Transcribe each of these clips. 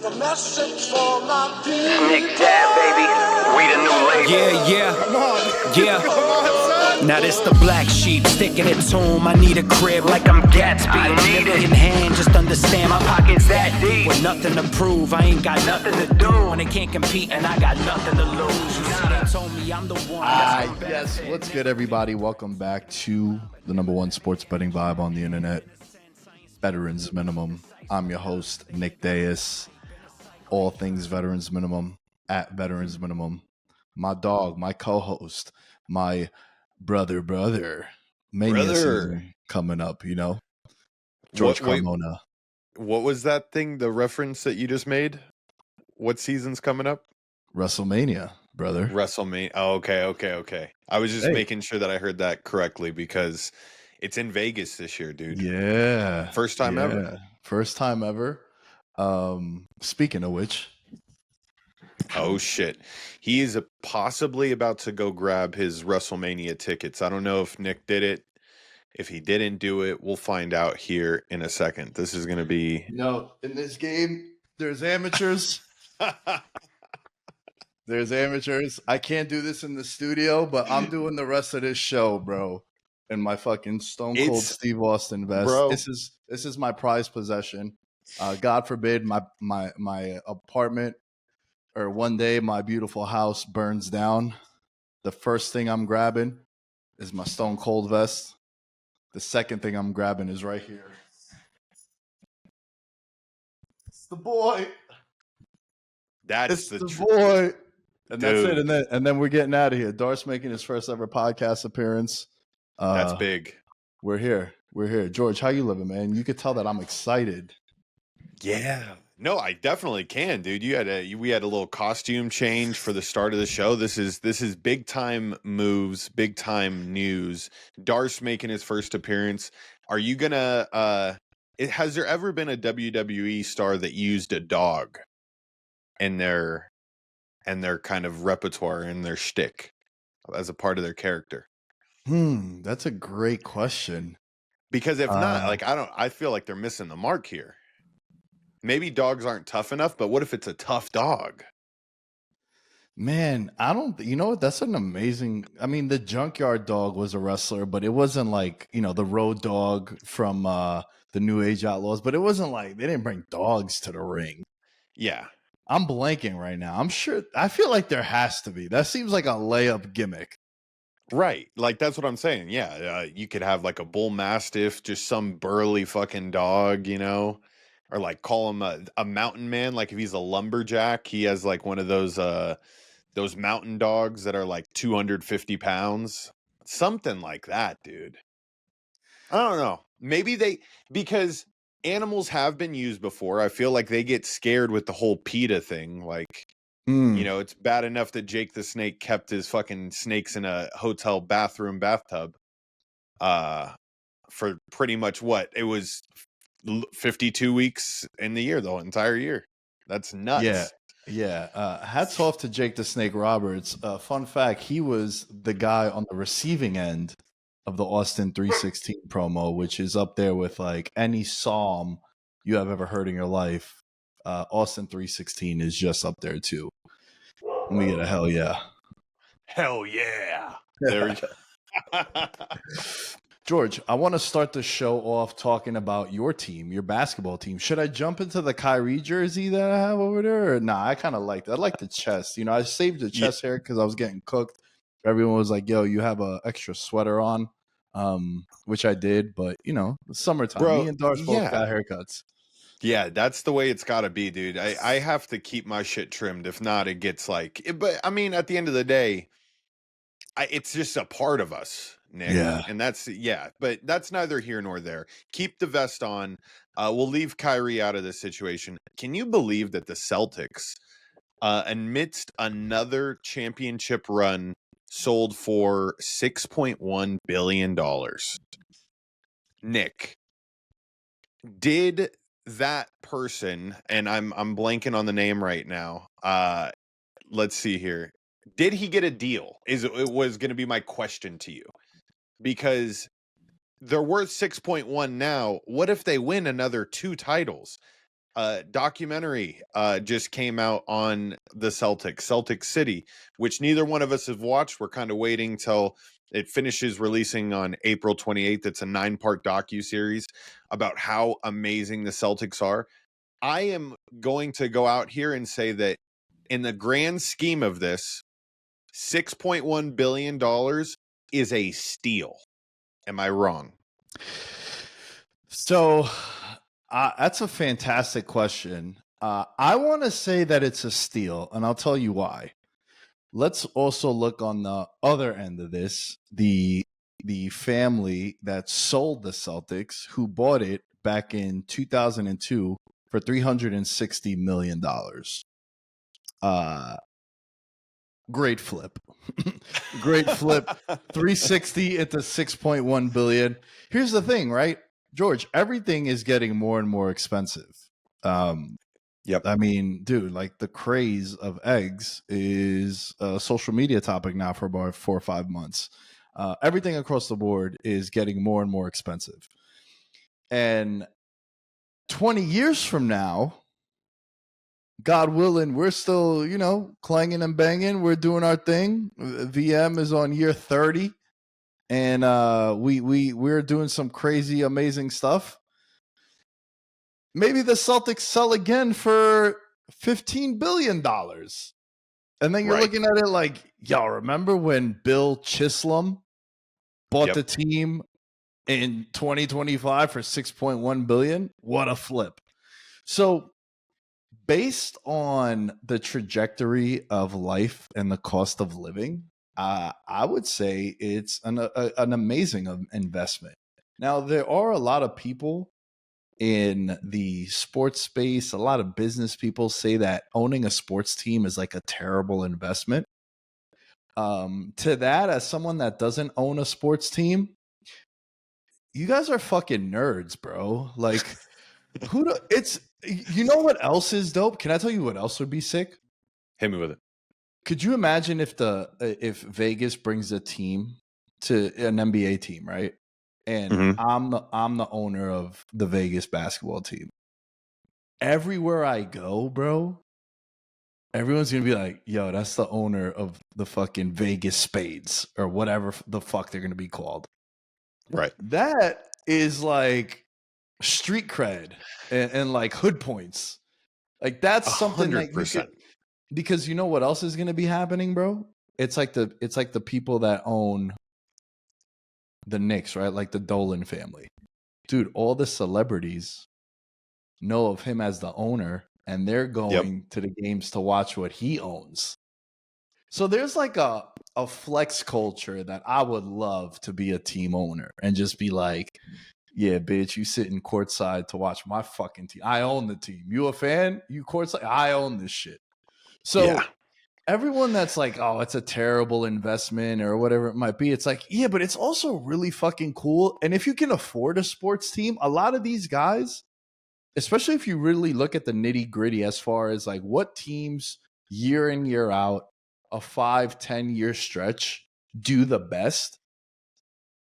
a message for my people. Nick Dad, baby. We the new label. Yeah. Come on. Yeah. Come on, son. Now this the black sheep sticking its home. I need a crib like I'm Gatsby. I need it. In hand, just understand my Pockets that deep. with nothing to prove. I ain't got nothing to do. When they can't compete and I got nothing to lose. You see, they told me I'm the one. Yes. What's good, everybody? Welcome back to the number one sports betting vibe on the internet, Veterans Minimum. I'm your host, Nick Dais. All things Veterans Minimum at Veterans Minimum. My dog, my co-host, my brother, Mania season coming up, you know? George Carmona. What was that thing, the reference that you just made? What season's coming up? WrestleMania, brother. WrestleMania. Oh, okay. I was just making sure that I heard that correctly because it's in Vegas this year, dude. Yeah. First time ever. First time ever. Speaking of which. Oh, shit. He is possibly about to go grab his WrestleMania tickets. I don't know if Nick did it. If he didn't do it, we'll find out here in a second. This is going to be... No, in this game, there's amateurs. There's amateurs. I can't do this in the studio, but I'm doing the rest of this show, bro. In my fucking Stone Cold Steve Austin vest. Bro. This is my prized possession. God forbid my apartment or one day my beautiful house burns down. The first thing I'm grabbing is my Stone Cold vest. The second thing I'm grabbing is right here. It's the boy. That's It's the boy. And that's it. And then we're getting out of here. Dart's making his first ever podcast appearance. That's big. We're here. George, how you living, man? You could tell that I'm excited. Yeah. No, I definitely can, dude. We had a little costume change for the start of the show. This is big time moves, big time news. Darce making his first appearance. Are you gonna has there ever been a WWE star that used a dog in their kind of repertoire and their shtick as a part of their character? That's a great question. Because if not, I feel like they're missing the mark here. Maybe dogs aren't tough enough, but what if it's a tough dog? Man, you know what? That's an amazing. I mean, the Junkyard Dog was a wrestler, but it wasn't like, the Road Dog from the New Age Outlaws, but it wasn't like they didn't bring dogs to the ring. Yeah. I'm blanking right now. I feel like there has to be. That seems like a layup gimmick. Right. Like, that's what I'm saying. Yeah. You could have like a bull mastiff, just some burly fucking dog, or like call him a mountain man. Like if he's a lumberjack, he has like one of those mountain dogs that are like 250 pounds, something like that, dude. I don't know. Maybe because animals have been used before. I feel like they get scared with the whole PETA thing. Like, it's bad enough that Jake the Snake kept his fucking snakes in a hotel bathtub for pretty much what it was 52 weeks in the year, the entire year. That's nuts. Yeah. Hats off to Jake the Snake Roberts. Fun fact, he was the guy on the receiving end of the Austin 316 promo, which is up there with like any psalm you have ever heard in your life. Austin 316 is just up there too. Let me get a hell yeah. Hell yeah. There we go. George, I want to start the show off talking about your team, your basketball team. Should I jump into the Kyrie jersey that I have over there? Or nah, I kind of like that. I like the chest. I saved the chest hair because I was getting cooked. Everyone was like, yo, you have an extra sweater on, which I did. But, it's summertime. Bro, me and Darth both got haircuts. Yeah, that's the way it's got to be, dude. I have to keep my shit trimmed. If not, it gets like... But, I mean, at the end of the day, it's just a part of us, Nick. Yeah. And but that's neither here nor there. Keep the vest on. We'll leave Kyrie out of this situation. Can you believe that the Celtics, amidst another championship run, sold for $6.1 billion? Nick, did that person, and I'm blanking on the name right now. Let's see here. Did he get a deal? It was going to be my question to you, because they're worth 6.1 now. What if they win another 2 titles? documentary just came out on the Celtics, Celtic City, which neither one of us have watched. We're kind of waiting till it finishes releasing on April 28th. It's a 9-part docu-series about how amazing the Celtics are. I am going to go out here and say that in the grand scheme of this, $6.1 billion is a steal. Am I wrong? So that's a fantastic question. I want to say that it's a steal, and I'll tell you why. Let's also look on the other end of this, the family that sold the Celtics, who bought it back in 2002 for $360 million. Great flip. Great flip. 360 into 6.1 billion. Here's the thing, right? George, everything is getting more and more expensive. Yep. I mean, dude, like the craze of eggs is a social media topic now for about 4 or 5 months. Everything across the board is getting more and more expensive. And 20 years from now, God willing, we're still, clanging and banging. We're doing our thing. VM is on year 30, and we're doing some crazy, amazing stuff. Maybe the Celtics sell again for $15 billion. And then you're looking at it like, y'all remember when Bill Chislum bought the team in 2025 for $6.1 billion? What a flip. So based on the trajectory of life and the cost of living, I would say it's an amazing investment. Now, there are a lot of people in the sports space, a lot of business people say that owning a sports team is like a terrible investment. To that, as someone that doesn't own a sports team, you guys are fucking nerds, bro. Like, you know what else is dope? Can I tell you what else would be sick? Hit me with it. Could you imagine if Vegas brings a team to an NBA team, right? And I'm the owner of the Vegas basketball team. Everywhere I go, bro, everyone's gonna be like, "Yo, that's the owner of the fucking Vegas Spades or whatever the fuck they're gonna be called." Right. That is like street cred and like hood points. Like that's something that you could, because you know what else is gonna be happening, bro? It's like the people that own the Knicks, right? Like the Dolan family. Dude, all the celebrities know of him as the owner, and they're going to the games to watch what he owns. So there's like a flex culture that I would love to be a team owner and just be like, yeah, bitch, you sitting courtside to watch my fucking team. I own the team. You a fan? You courtside? I own this shit. So everyone that's like, oh, it's a terrible investment or whatever it might be, it's like, yeah, but it's also really fucking cool. And if you can afford a sports team, a lot of these guys, especially if you really look at the nitty gritty as far as like what teams year in, year out, a 5-10 year stretch do the best,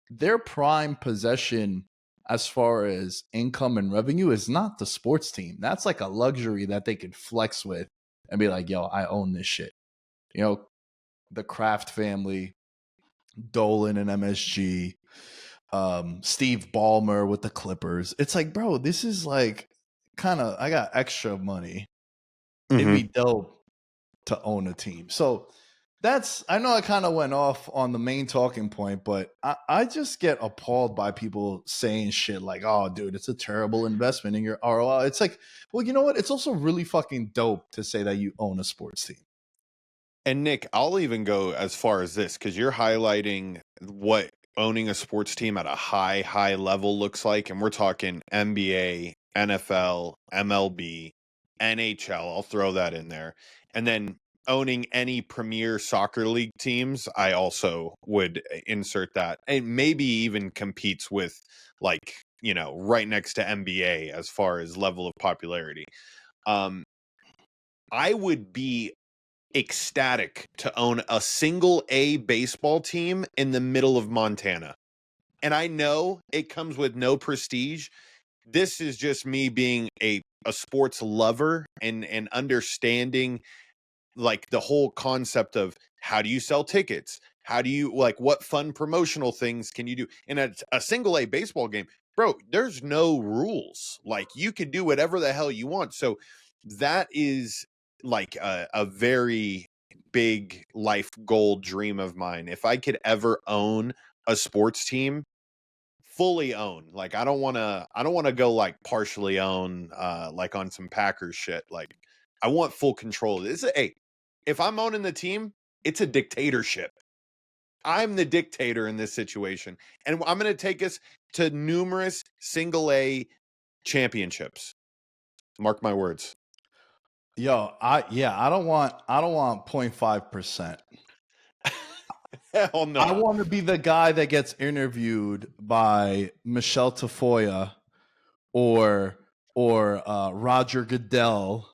their prime possession as far as income and revenue is not the sports team. That's like a luxury that they could flex with and be like, yo, I own this shit. You know, the Kraft family, Dolan and MSG, Steve Ballmer with the Clippers. It's like, bro, this is like kind of, I got extra money. It'd be dope to own a team. So I know I kind of went off on the main talking point, but I just get appalled by people saying shit like, oh, dude, it's a terrible investment in your ROI. It's like, well, you know what? It's also really fucking dope to say that you own a sports team. And Nick, I'll even go as far as this, because you're highlighting what owning a sports team at a high level looks like. And we're talking NBA, NFL, MLB, NHL. I'll throw that in there. And then owning any premier soccer league teams, I also would insert that. And maybe even competes with, like, you know, right next to NBA as far as level of popularity. I would be ecstatic to own a single A baseball team in the middle of Montana. And I know it comes with no prestige, this is just me being a sports lover and understanding like the whole concept of how do you sell tickets? How do you like what fun promotional things can you do in a single A baseball game? Bro, there's no rules. Like you can do whatever the hell you want. So that is like a very big life goal dream of mine. If I could ever own a sports team, fully own. Like I don't want to go like partially own like on some Packers shit. Like I want full control. If I'm owning the team, it's a dictatorship. I'm the dictator in this situation. And I'm going to take us to numerous single A championships. Mark my words. Yo, I don't want 0.5%. Hell no. I want to be the guy that gets interviewed by Michelle Tafoya or Roger Goodell,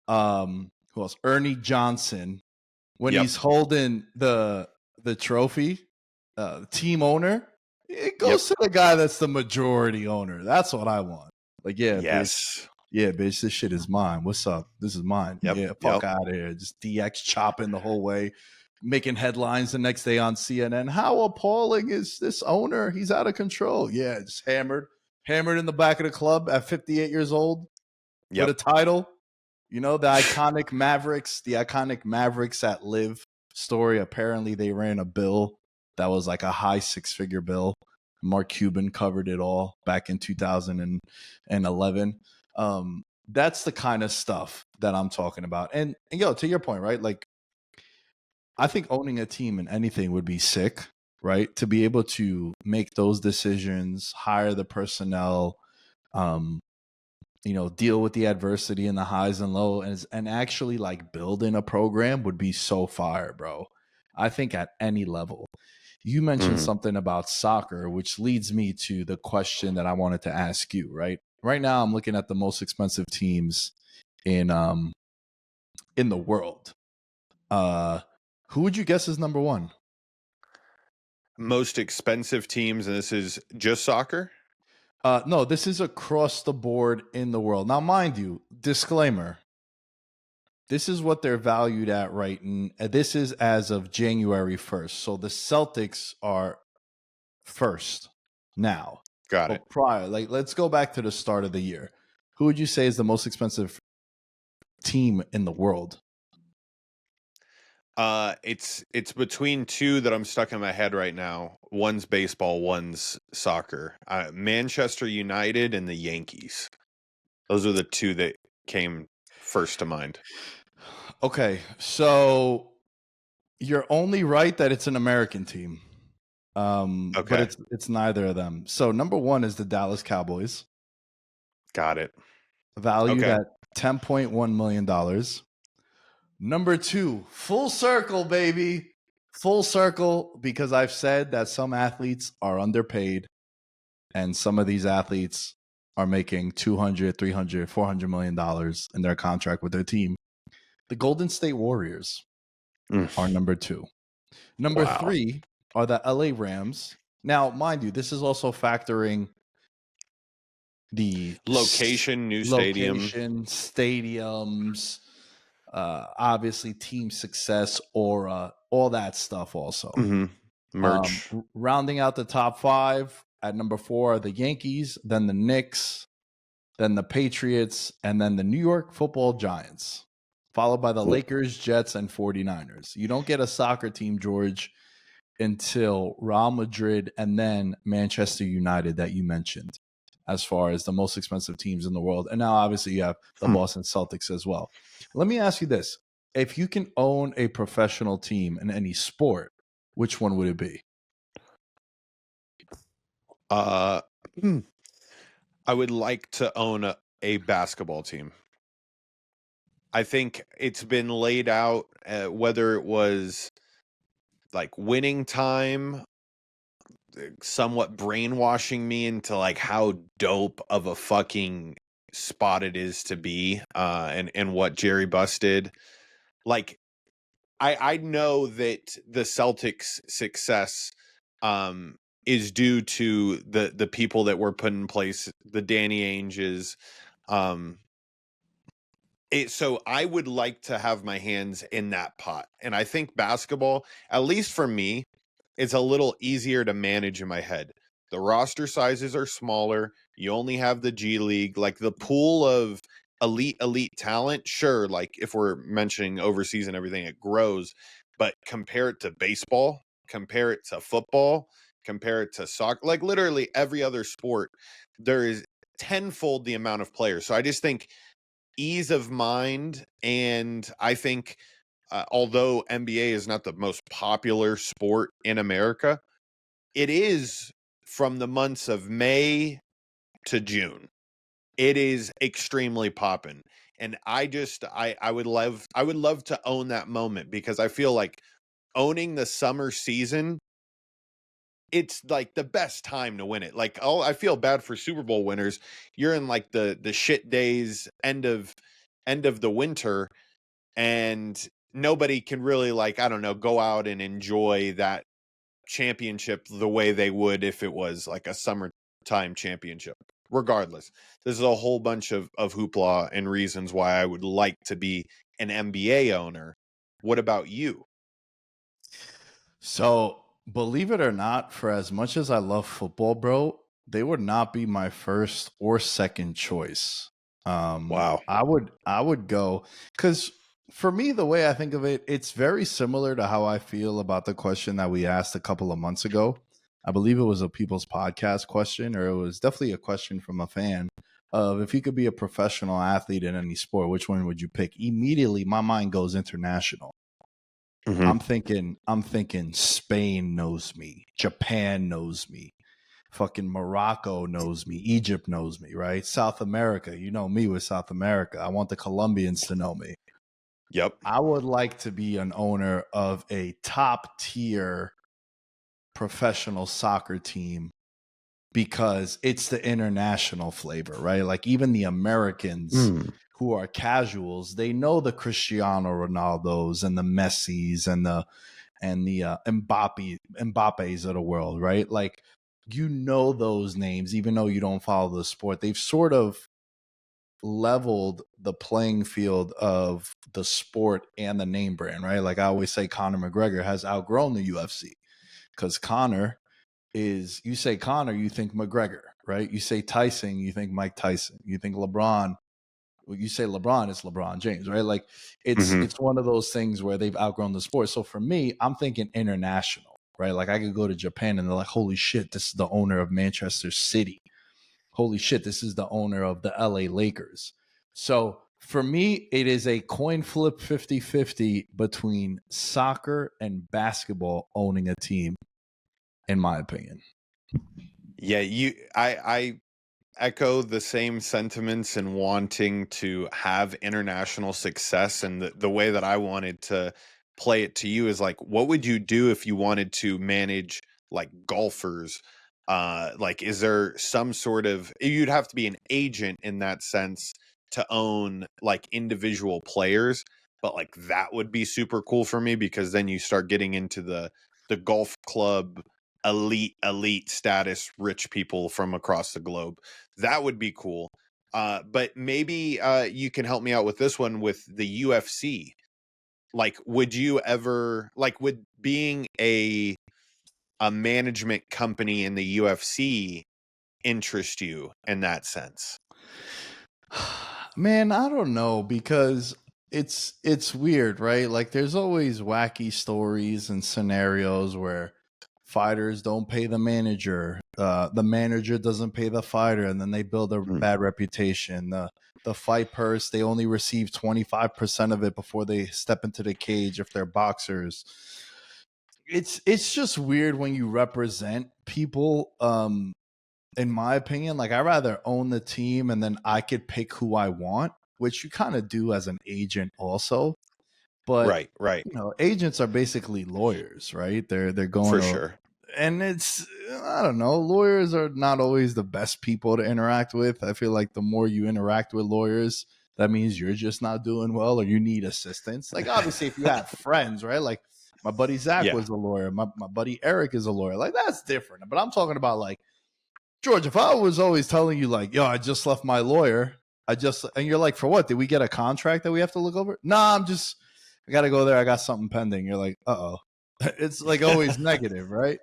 who else? Ernie Johnson, when Yep. he's holding the trophy, team owner. It goes to the guy that's the majority owner. That's what I want. Like, yeah, Yes. bitch, this shit is mine. What's up? This is mine. Yep, Yeah, fuck yep. out of here. Just DX chopping the whole way, making headlines the next day on CNN. How appalling is this owner? He's out of control. Yeah, just hammered in the back of the club at 58 years old Yep. with a title. You know, the iconic Mavericks at Live story. Apparently, they ran a bill that was like a high six-figure bill. Mark Cuban covered it all back in 2011. That's the kind of stuff that I'm talking about. And yo, to your point, right? Like, I think owning a team in anything would be sick, right? To be able to make those decisions, hire the personnel, deal with the adversity and the highs and lows, and actually like building a program would be so fire, bro. I think at any level. You mentioned something about soccer, which leads me to the question that I wanted to ask you, right? Right now, I'm looking at the most expensive teams in the world. Who would you guess is number one? Most expensive teams, and this is just soccer? No, this is across the board in the world. Now, mind you, disclaimer. This is what they're valued at right now. This is as of January 1st. So the Celtics are first now. Got it. Prior, like, let's go back to the start of the year. Who would you say is the most expensive team in the world? It's between two that I'm stuck in my head right now. One's baseball, one's soccer. Manchester United and the Yankees. Those are the two that came first to mind. Okay, so you're only right that it's an American team. Okay. But it's neither of them. So number one is the Dallas Cowboys. Got it. Valued at $10.1 million. Number two, full circle, baby. Full circle, because I've said that some athletes are underpaid and some of these athletes are making $200, $300, $400 million in their contract with their team. The Golden State Warriors are number two. Number three are the LA Rams. Now, mind you, this is also factoring the location, new stadiums, obviously team success, aura, all that stuff also. Merch. Rounding out the top five, at number four are the Yankees, then the Knicks, then the Patriots, and then the New York Football Giants, followed by the Lakers, Jets, and 49ers. You don't get a soccer team, George, until Real Madrid and then Manchester United that you mentioned as far as the most expensive teams in the world. And now, obviously, you have the Boston Celtics as well. Let me ask you this. If you can own a professional team in any sport, which one would it be? I would like to own a basketball team. I think it's been laid out, whether it was like winning time, somewhat brainwashing me into like how dope of a fucking spot it is to be, and what Jerry Buss did. Like, I know that the Celtics' success is due to the people that were put in place, the Danny Ainges. So I would like to have my hands in that pot. And I think basketball, at least for me, it's a little easier to manage in my head. The roster sizes are smaller. You only have the G League, like the pool of elite talent. Sure, like if we're mentioning overseas and everything, it grows. But compare it to baseball, compare it to football, compare it to soccer, like literally every other sport, there is tenfold the amount of players. So I just think ease of mind, and I think although NBA is not the most popular sport in America, it is from the months of May to June. It is extremely poppin'. And I would love to own that moment, because I feel like owning the summer season, it's like the best time to win it. Like, oh, I feel bad for Super Bowl winners. You're in like the shit days, end of the winter, and nobody can really, like, I don't know, go out and enjoy that championship the way they would if it was like a summertime championship. Regardless, there's a whole bunch of hoopla and reasons why I would like to be an NBA owner. What about you? So, believe it or not, for as much as I love football, bro, they would not be my first or second choice. Wow. I would go, because for me, the way I think of it, it's very similar to how I feel about the question that we asked a couple of months ago. I believe it was a People's Podcast question, or it was definitely a question from a fan of, if you could be a professional athlete in any sport, which one would you pick? Immediately, my mind goes international. I'm thinking Spain knows me, Japan knows me, fucking Morocco knows me, Egypt knows me, right? South America, you know me with South America. I want the Colombians to know me. Yep. I would like to be an owner of a top tier professional soccer team, because it's the international flavor, right? Like, even the Americans who are casuals, they know the Cristiano Ronaldos and the Messis and the Mbappe's of the world, right? Like, you know those names, even though you don't follow the sport. They've sort of leveled the playing field of the sport and the name brand, right? Like, I always say, Conor McGregor has outgrown the UFC, because Conor is, you say Conor, you think McGregor, right? You say Tyson, you think Mike Tyson. You think LeBron, when you say LeBron, it's LeBron James, right? Like, it's one of those things where they've outgrown the sport. So for me, I'm thinking international, right? Like, I could go to Japan and they're like, holy shit, this is the owner of Manchester City. Holy shit, this is the owner of the LA Lakers. So for me, it is a coin flip 50-50 between soccer and basketball owning a team, in my opinion. Yeah, I echo the same sentiments in wanting to have international success. And the way that I wanted to play it to you is like, what would you do if you wanted to manage like golfers? Like, is there some sort of, you'd have to be an agent in that sense to own like individual players, but like that would be super cool for me, because then you start getting into the golf club elite status, rich people from across the globe. That would be cool. But maybe you can help me out with this one with the UFC. Like, would you ever, like, would being a management company in the UFC interest you in that sense? Man, I don't know, because it's weird, right? Like, there's always wacky stories and scenarios where fighters don't pay the manager doesn't pay the fighter, and then they build a bad reputation. The fight purse, they only receive 25% of it before they step into the cage if they're boxers. It's just weird when you represent people. In my opinion, like, I'd rather own the team and then I could pick who I want, which you kind of do as an agent also. But Right. agents are basically lawyers, right? They're going For to, sure. and it's, I don't know, lawyers are not always the best people to interact with. I feel like the more you interact with lawyers, that means you're just not doing well or you need assistance. Like, obviously, if you have friends, right? Like, My buddy Zach Yeah. was a lawyer. My buddy Eric is a lawyer. Like, that's different. But I'm talking about, like, George, if I was always telling you, like, yo, I just left my lawyer, and you're like, for what? Did we get a contract that we have to look over? Nah, I got to go there. I got something pending. You're like, uh-oh. It's like always negative, right?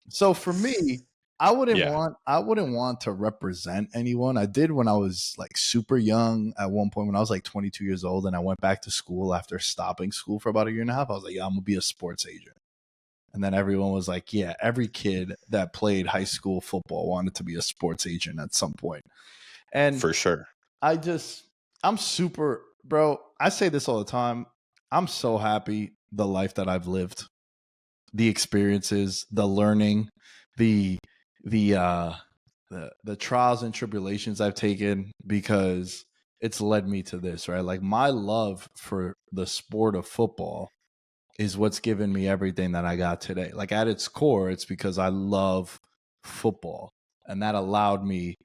So for me, I wouldn't want to represent anyone. I did when I was like super young at one point when I was like 22 years old and I went back to school after stopping school for about a year and a half. I was like, yeah, I'm going to be a sports agent. And then everyone was like, yeah, every kid that played high school football wanted to be a sports agent at some point. And for sure. I'm super, bro. I say this all the time. I'm so happy the life that I've lived, the experiences, the learning, the trials and tribulations I've taken, because it's led me to this, right? Like, my love for the sport of football is what's given me everything that I got today. Like, at its core, it's because I love football, and that allowed me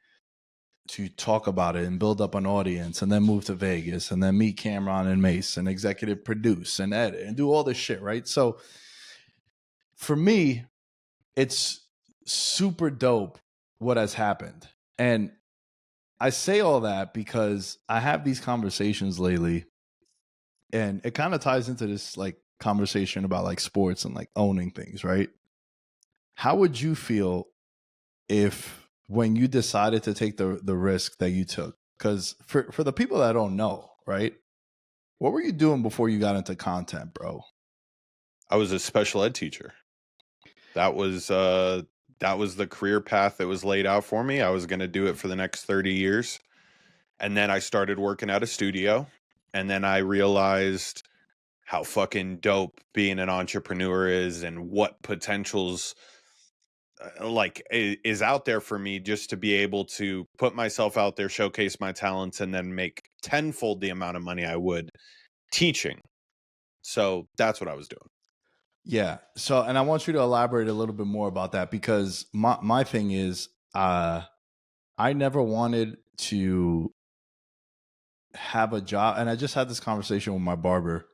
to talk about it and build up an audience, and then move to Vegas, and then meet Cameron and Mace and executive produce and edit and do all this shit, right? So for me, it's super dope what has happened. And I say all that because I have these conversations lately, and it kind of ties into this like conversation about like sports and like owning things, right? How would you feel if, when you decided to take the risk that you took? Because for the people that don't know, right, what were you doing before you got into content, bro? I was a special ed teacher. That was the career path that was laid out for me. I was going to do it for the next 30 years. And then I started working at a studio, and then I realized how fucking dope being an entrepreneur is, and what potentials like is out there for me, just to be able to put myself out there, showcase my talents, and then make tenfold the amount of money I would teaching. So that's what I was doing. Yeah. So, and I want you to elaborate a little bit more about that, because my thing is, I never wanted to have a job, and I just had this conversation with my barber.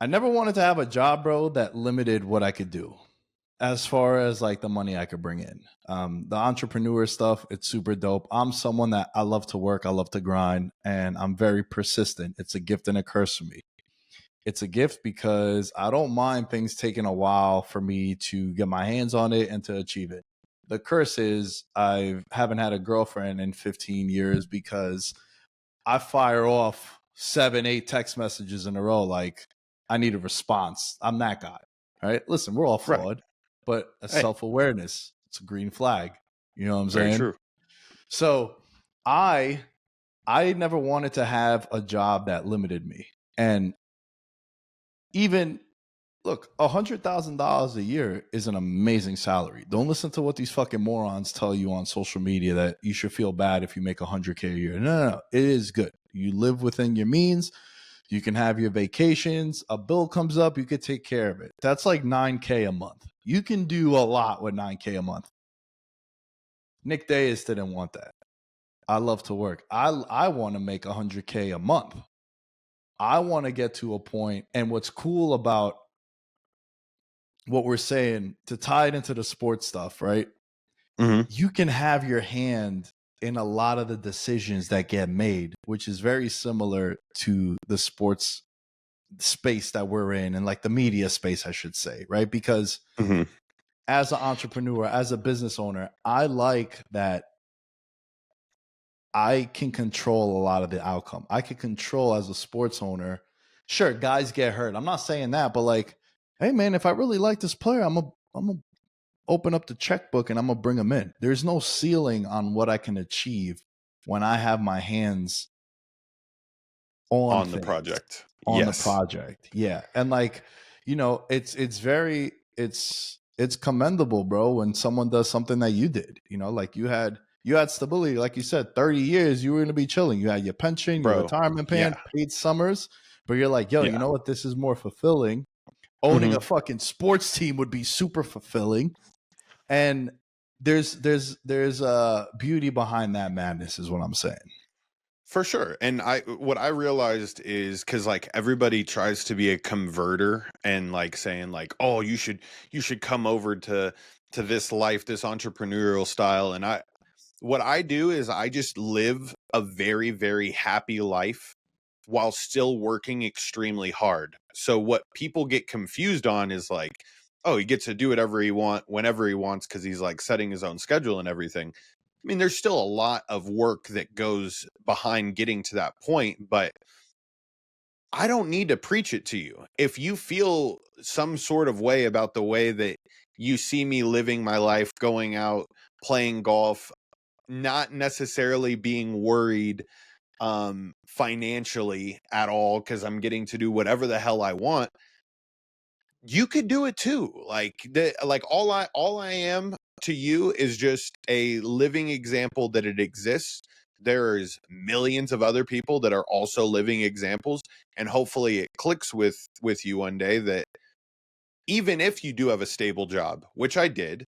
I never wanted to have a job, bro, that limited what I could do as far as like the money I could bring in. The entrepreneur stuff, it's super dope. I'm someone that I love to work, I love to grind, and I'm very persistent. It's a gift and a curse for me. It's a gift because I don't mind things taking a while for me to get my hands on it and to achieve it. The curse is I haven't had a girlfriend in 15 years because I fire off 7-8 text messages in a row like, I need a response. I'm that guy. All right. Listen, we're all flawed, but a self-awareness, it's a green flag. You know what I'm saying? Very true. So I never wanted to have a job that limited me. And even, look, $100,000 a year is an amazing salary. Don't listen to what these fucking morons tell you on social media that you should feel bad if you make $100K a year. No. It is good. You live within your means. You can have your vacations. A bill comes up, you could take care of it. That's like $9K a month. You can do a lot with $9K a month. Nick Dais didn't want that. I love to work. I want to make $100K a month. I want to get to a point, and what's cool about what we're saying, to tie it into the sports stuff, right? Mm-hmm. You can have your hand in a lot of the decisions that get made, which is very similar to the sports space that we're in, and like the media space, I should say, right? Because as an entrepreneur, as a business owner, I like that I can control a lot of the outcome. I can control, as a sports owner. Sure, guys get hurt. I'm not saying that, but like, hey man, if I really like this player, I'm gonna open up the checkbook and I'm gonna bring him in. There's no ceiling on what I can achieve when I have my hands on the project. On the project. Yeah. And like, you know, it's commendable, bro, when someone does something that you did. You know, like you had stability, like you said, 30 years you were gonna be chilling. You had your pension, your retirement plan, paid summers, but you're like, yo, you know what? This is more fulfilling. Owning a fucking sports team would be super fulfilling. And there's a beauty behind that madness, is what I'm saying. For sure. And what I realized is because like everybody tries to be a converter and like saying like, oh, you should come over to this life, this entrepreneurial style. And what I do is I just live a very, very happy life while still working extremely hard. So what people get confused on is like, oh, he gets to do whatever he whenever he wants because he's like setting his own schedule and everything. I mean, there's still a lot of work that goes behind getting to that point, but I don't need to preach it to you. If you feel some sort of way about the way that you see me living my life, going out, playing golf, not necessarily being worried financially at all because I'm getting to do whatever the hell I want, you could do it too. Like all I am to you is just a living example that it exists. There's millions of other people that are also living examples, and hopefully it clicks with you one day that even if you do have a stable job, which I did,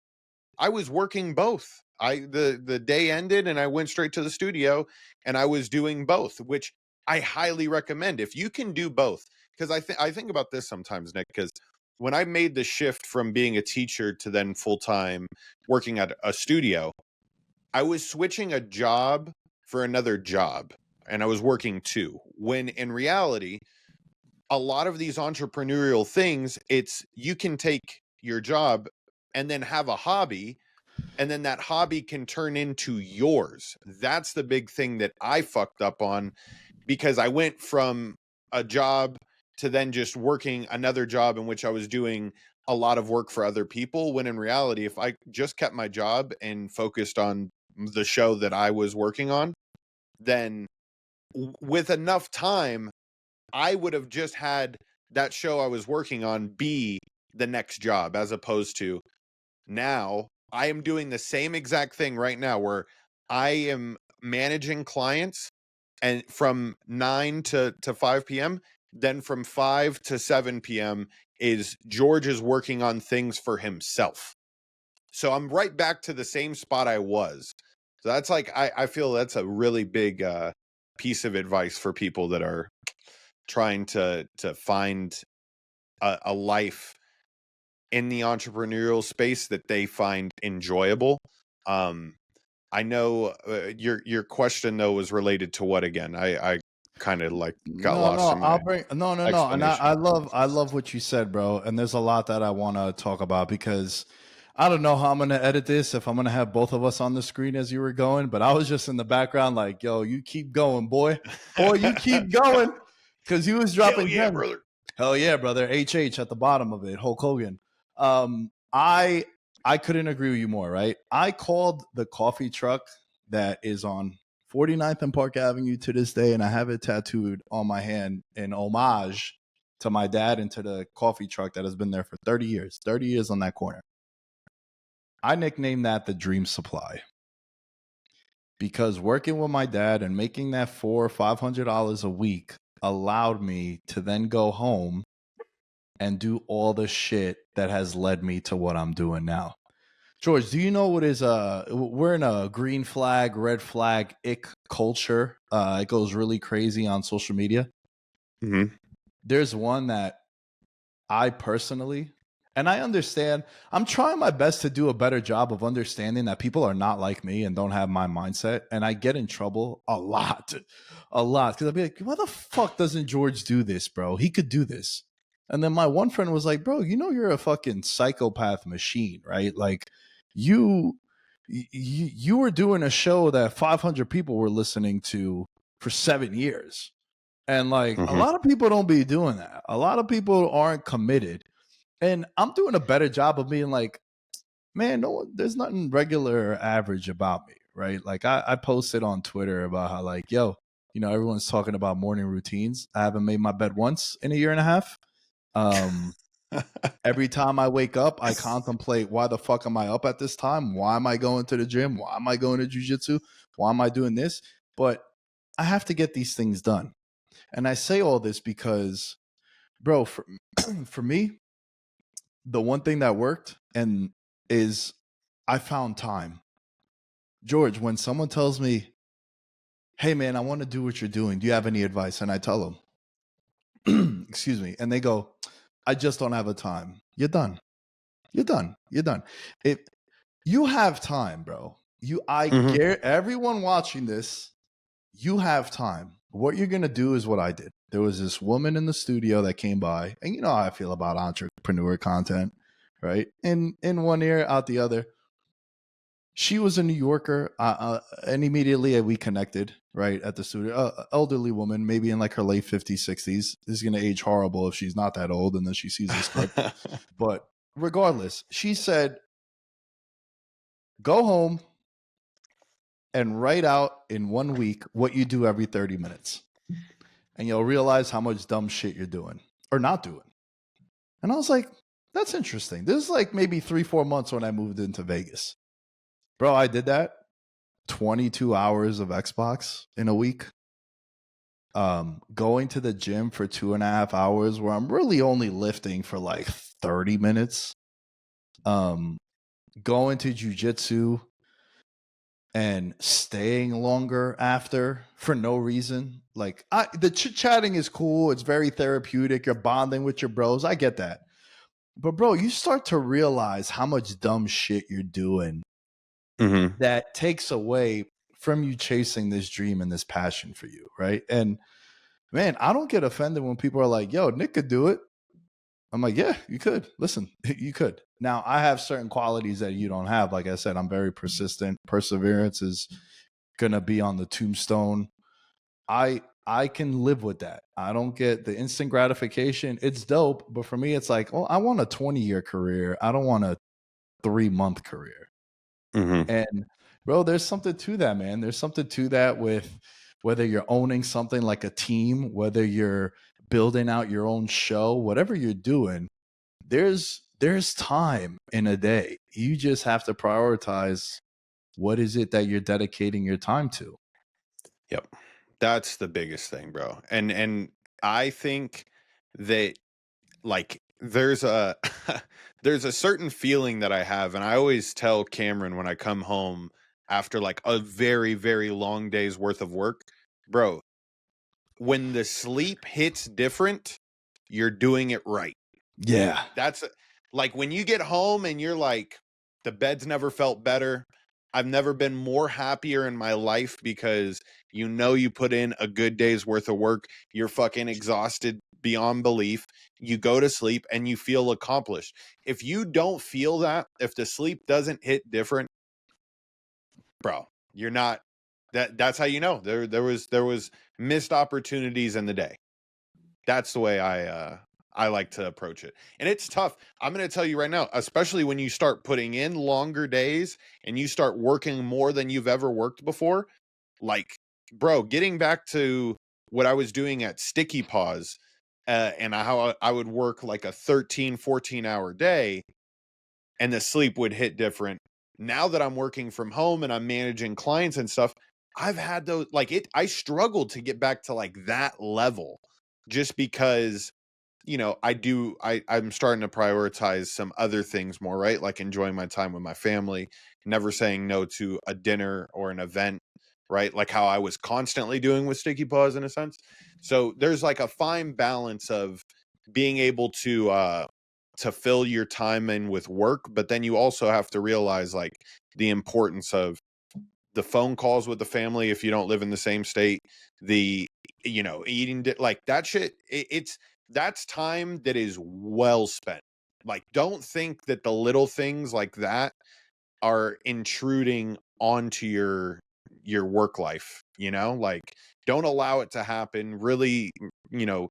I was working both. The day ended and I went straight to the studio and I was doing both, which I highly recommend if you can do both. Because I think about this sometimes, Nick, because when I made the shift from being a teacher to then full time working at a studio, I was switching a job for another job and I was working two. When in reality, a lot of these entrepreneurial things, it's you can take your job and then have a hobby, and then that hobby can turn into yours. That's the big thing that I fucked up on, because I went from a job to then just working another job in which I was doing a lot of work for other people, when in reality, if I just kept my job and focused on the show that I was working on, then with enough time I would have just had that show I was working on be the next job, as opposed to now I am doing the same exact thing right now where I am managing clients and from 9 to 5 p.m. Then from 5 to 7 p.m. is George is working on things for himself. So I'm right back to the same spot I was. So that's like, I feel that's a really big piece of advice for people that are trying to find a life in the entrepreneurial space that they find enjoyable. I know your question though was related to what again? I kind of like got No, lost no, in I'll my bring no, and explanation. I love what you said, bro. And there's a lot that I want to talk about because I don't know how I'm gonna edit this if I'm gonna have both of us on the screen as you were going, but I was just in the background like, yo, you keep going, boy, you keep going, because he was Hell dropping yeah, gems. brother. Hell yeah, brother. HH at the bottom of it, Hulk Hogan. I couldn't agree with you more. Right, I called the coffee truck that is on 49th and Park Avenue to this day, and I have it tattooed on my hand in homage to my dad and to the coffee truck that has been there for 30 years. 30 years on that corner. I nicknamed that the Dream Supply because working with my dad and making that $400 or $500 a week allowed me to then go home and do all the shit that has led me to what I'm doing now. George, do you know what is we're in a green flag, red flag ick culture. It goes really crazy on social media. Mm-hmm. There's one that I personally, and I understand, I'm trying my best to do a better job of understanding that people are not like me and don't have my mindset. And I get in trouble a lot, a lot. Because I'll be like, why the fuck doesn't George do this, bro? He could do this. And then my one friend was like, bro, you know, you're a fucking psychopath machine, right? Like, you, you were doing a show that 500 people were listening to for 7 years. And like a Mm-hmm. lot of people don't be doing that. A lot of people aren't committed. And I'm doing a better job of being like, man, there's nothing regular or average about me, right? Like I posted on Twitter about how like, yo, you know, everyone's talking about morning routines. I haven't made my bed once in a year and a half. Um, every time I wake up, I contemplate, why the fuck am I up at this time? Why am I going to the gym? Why am I going to jujitsu? Why am I doing this? But I have to get these things done. And I say all this because, bro, for me, the one thing that worked and is I found time. George, when someone tells me hey man, I want to do what you're doing. Do you have any advice? And I tell them, excuse me. And they go, I just don't have a time. You're done. You're done. You're done. If you have time, bro, I get everyone watching this, you have time. What you're going to do is what I did. There was this woman in the studio that came by, and you know how I feel about entrepreneur content, right? In one ear, out the other. She was a New Yorker, and immediately we connected, right, at the studio. Elderly woman, maybe in like her late 50s, 60s. This is going to age horrible if she's not that old and then she sees this clip. But regardless, she said, go home and write out in 1 week what you do every 30 minutes. And you'll realize how much dumb shit you're doing or not doing. And I was like, that's interesting. This is like maybe 3-4 months when I moved into Vegas. Bro, I did that. 22 hours of Xbox in a week. Going to the gym for 2.5 hours where I'm really only lifting for like 30 minutes. Going to jujitsu and staying longer after for no reason. Like the chit-chatting is cool. It's very therapeutic. You're bonding with your bros. I get that. But bro, you start to realize how much dumb shit you're doing that takes away from you chasing this dream and this passion for you, right? And man, I don't get offended when people are like, yo, Nick could do it. I'm like, yeah, you could. Listen, you could. Now, I have certain qualities that you don't have. Like I said, I'm very persistent. Perseverance is going to be on the tombstone. I can live with that. I don't get the instant gratification. It's dope. But for me, it's like, well, I want a 20-year career. I don't want a 3-month career. And bro, there's something to that, man. There's something to that with whether you're owning something like a team, whether you're building out your own show, whatever you're doing, there's time in a day. You just have to prioritize what is it that you're dedicating your time to. Yep. That's the biggest thing, bro. And I think that like there's a there's a certain feeling that I have, and I always tell Cameron when I come home after like a very, very long day's worth of work, bro, when the sleep hits different, you're doing it right. Yeah. That's like when you get home and you're like, the bed's never felt better. I've never been more happier in my life because you know you put in a good day's worth of work. You're fucking exhausted beyond belief. You go to sleep and you feel accomplished. If you don't feel that, if the sleep doesn't hit different, bro, you're not that's how you know there was missed opportunities in the day. That's the way I like to approach it. And it's tough. I'm going to tell you right now, especially when you start putting in longer days and you start working more than you've ever worked before. Like, bro, getting back to what I was doing at Sticky Paws and how I would work like a 13, 14-hour day and the sleep would hit different. Now that I'm working from home and I'm managing clients and stuff, I've had those, like I struggled to get back to like that level just because you know, I'm starting to prioritize some other things more, right? Like enjoying my time with my family, never saying no to a dinner or an event, right? Like how I was constantly doing with Sticky Paws in a sense. So there's like a fine balance of being able to fill your time in with work, but then you also have to realize like the importance of the phone calls with the family if you don't live in the same state, the you know, eating like that shit, that's time that is well spent. Like, don't think that the little things like that are intruding onto your work life, you know? Like, don't allow it to happen. Really, you know,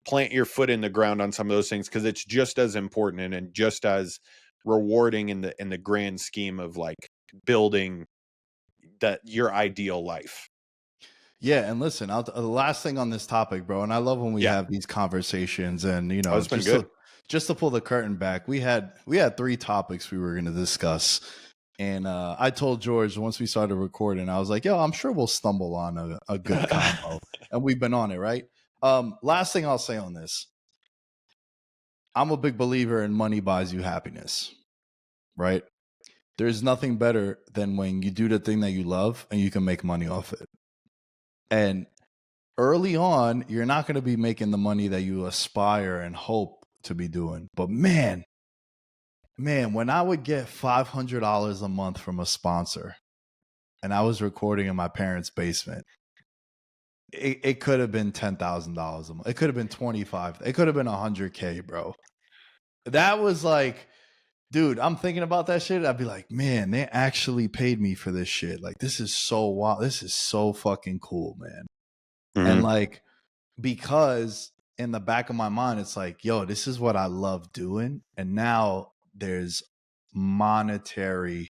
plant your foot in the ground on some of those things because it's just as important and just as rewarding in the grand scheme of like building that your ideal life. Yeah, and listen, the last thing on this topic, bro, and I love when we have these conversations, and you know, it's been good. Just to pull the curtain back, we had 3 topics we were going to discuss, and I told George once we started recording, I was like, "Yo, I'm sure we'll stumble on a good combo," and we've been on it, right? Last thing I'll say on this, I'm a big believer in money buys you happiness, right? There's nothing better than when you do the thing that you love and you can make money off it. And early on, you're not going to be making the money that you aspire and hope to be doing. But man, when I would get $500 a month from a sponsor and I was recording in my parents' basement, it could have been $10,000 a month. It could have been 25. It could have been 100K, bro. That was like, dude, I'm thinking about that shit. I'd be like, man, they actually paid me for this shit. Like, this is so wild. This is so fucking cool, man. And like, because in the back of my mind, it's like, yo, this is what I love doing. And now there's monetary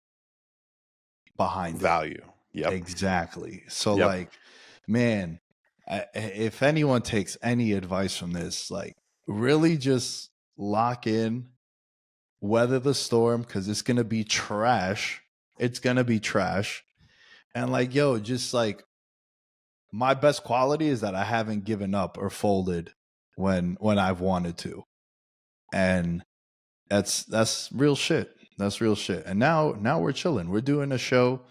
behind value. Yep. Exactly. So like, man, if anyone takes any advice from this, like really just lock in, weather the storm, because it's going to be trash. It's going to be trash. And like, yo, just like, my best quality is that I haven't given up or folded when I've wanted to. And that's real shit. That's real shit. And now we're chilling. We're doing a show.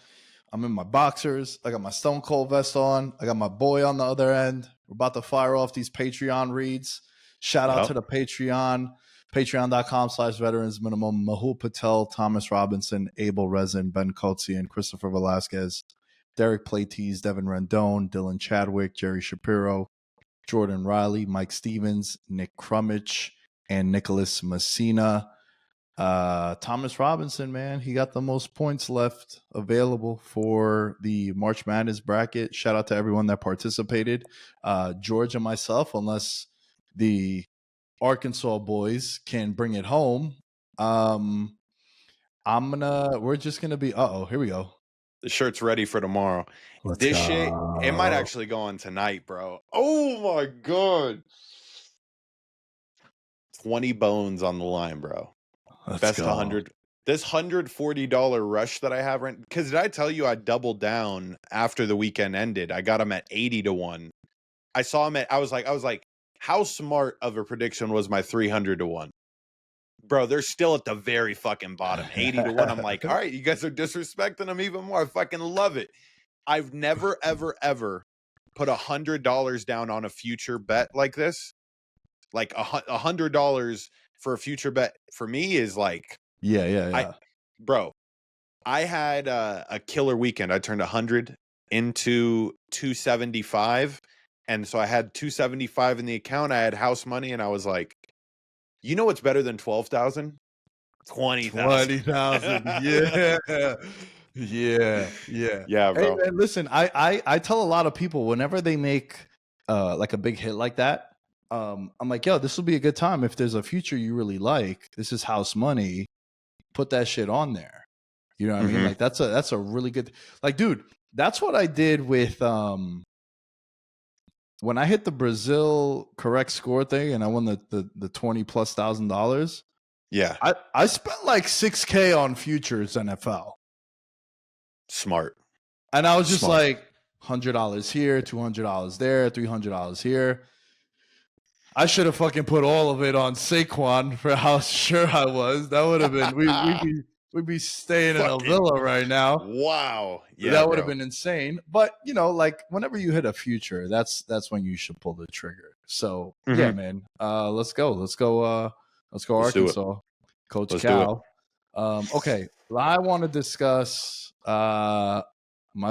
I'm in my boxers. I got my Stone Cold vest on. I got my boy on the other end. We're about to fire off these Patreon reads. Shout out to the Patreon. Patreon.com/veterans minimum. Mahul Patel, Thomas Robinson, Abel Rezin, Ben Kotzian, Christopher Velasquez, Derek Platees, Devin Rendon, Dylan Chadwick, Jerry Shapiro, Jordan Riley, Mike Stevens, Nick Crummich, and Nicholas Messina. Thomas Robinson, man, he got the most points left available for the March Madness bracket. Shout out to everyone that participated. George and myself, unless the Arkansas boys can bring it home. We're just gonna be, here we go. The shirt's ready for tomorrow. This shit, it might actually go on tonight, bro. Oh my God. 20 bones on the line, bro. Best 100. This $140 rush that I have, because did I tell you I doubled down after the weekend ended? I got them at 80-1. I saw him I was like, how smart of a prediction was my 300-1? Bro, they're still at the very fucking bottom, 80-1. I'm like, all right, you guys are disrespecting them even more. I fucking love it. I've never, ever, ever put $100 down on a future bet like this. Like $100 for a future bet for me is like, yeah. Bro, I had a killer weekend. I turned 100 into 275. And so I had 275 in the account. I had house money, and I was like, you know what's better than 12,000? 20,000. 20,000. Yeah. Yeah, bro. Hey, man, listen, I tell a lot of people whenever they make like a big hit like that, I'm like, yo, this will be a good time. If there's a future you really like, this is house money, put that shit on there. You know what I mean? Like that's a really good, like, dude, that's what I did with when I hit the Brazil correct score thing and I won the $20,000+. Yeah. I spent like $6K on futures NFL. Smart. And I was just like $100 here, $200 there, $300 here. I should have fucking put all of it on Saquon for how sure I was. That would have been we'd be staying in a villa right now. Wow. Yeah, that would have been insane. But you know, like whenever you hit a future, that's when you should pull the trigger. So yeah, man. Let's go Arkansas. Coach Cal. Okay. I want to discuss my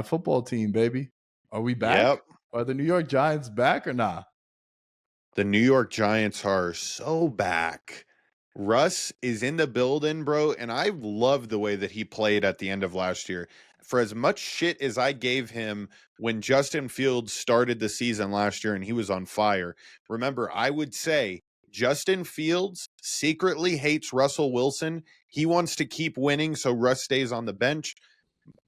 football team, baby. Are we back? Yep. Are the New York Giants back or not? The New York Giants are so back. Russ is in the building, bro, and I love the way that he played at the end of last year. For as much shit as I gave him when Justin Fields started the season last year and he was on fire, remember, I would say Justin Fields secretly hates Russell Wilson. He wants to keep winning, so Russ stays on the bench.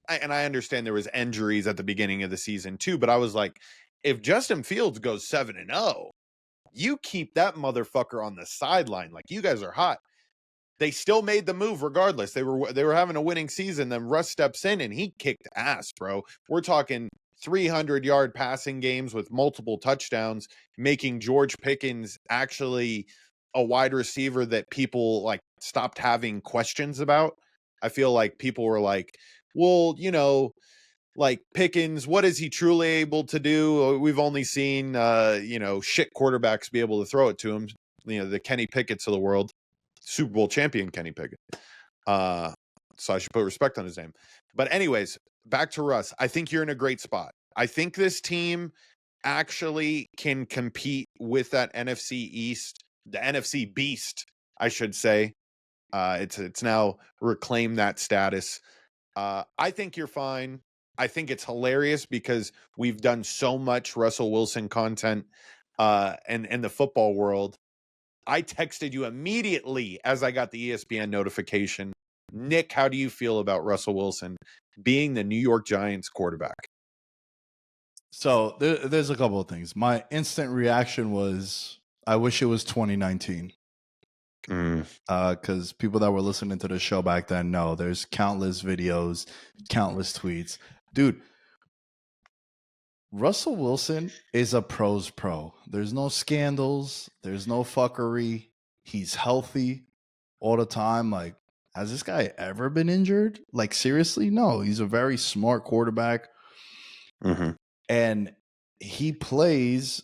And I understand there was injuries at the beginning of the season too, but I was like, if Justin Fields goes 7-0, you keep that motherfucker on the sideline. Like, you guys are hot. They still made the move regardless. They were having a winning season. Then Russ steps in and he kicked ass, bro. We're talking 300-yard passing games with multiple touchdowns, making George Pickens actually a wide receiver that people like stopped having questions about. I feel like people were like, well, you know, like Pickens, what is he truly able to do? We've only seen, shit quarterbacks be able to throw it to him. The Kenny Pickett's of the world, Super Bowl champion Kenny Pickett. So I should put respect on his name. But anyways, back to Russ. I think you're in a great spot. I think this team actually can compete with that NFC East, the NFC Beast, I should say. It's now reclaimed that status. I think you're fine. I think it's hilarious because we've done so much Russell Wilson content in the football world. I texted you immediately as I got the ESPN notification. Nick, how do you feel about Russell Wilson being the New York Giants quarterback? So there's a couple of things. My instant reaction was, I wish it was 2019. Because people that were listening to the show back then know there's countless videos, countless tweets. Dude, Russell Wilson is a pro's pro. There's no scandals. There's no fuckery. He's healthy all the time. Like, has this guy ever been injured? Like, seriously? No. He's a very smart quarterback. And he plays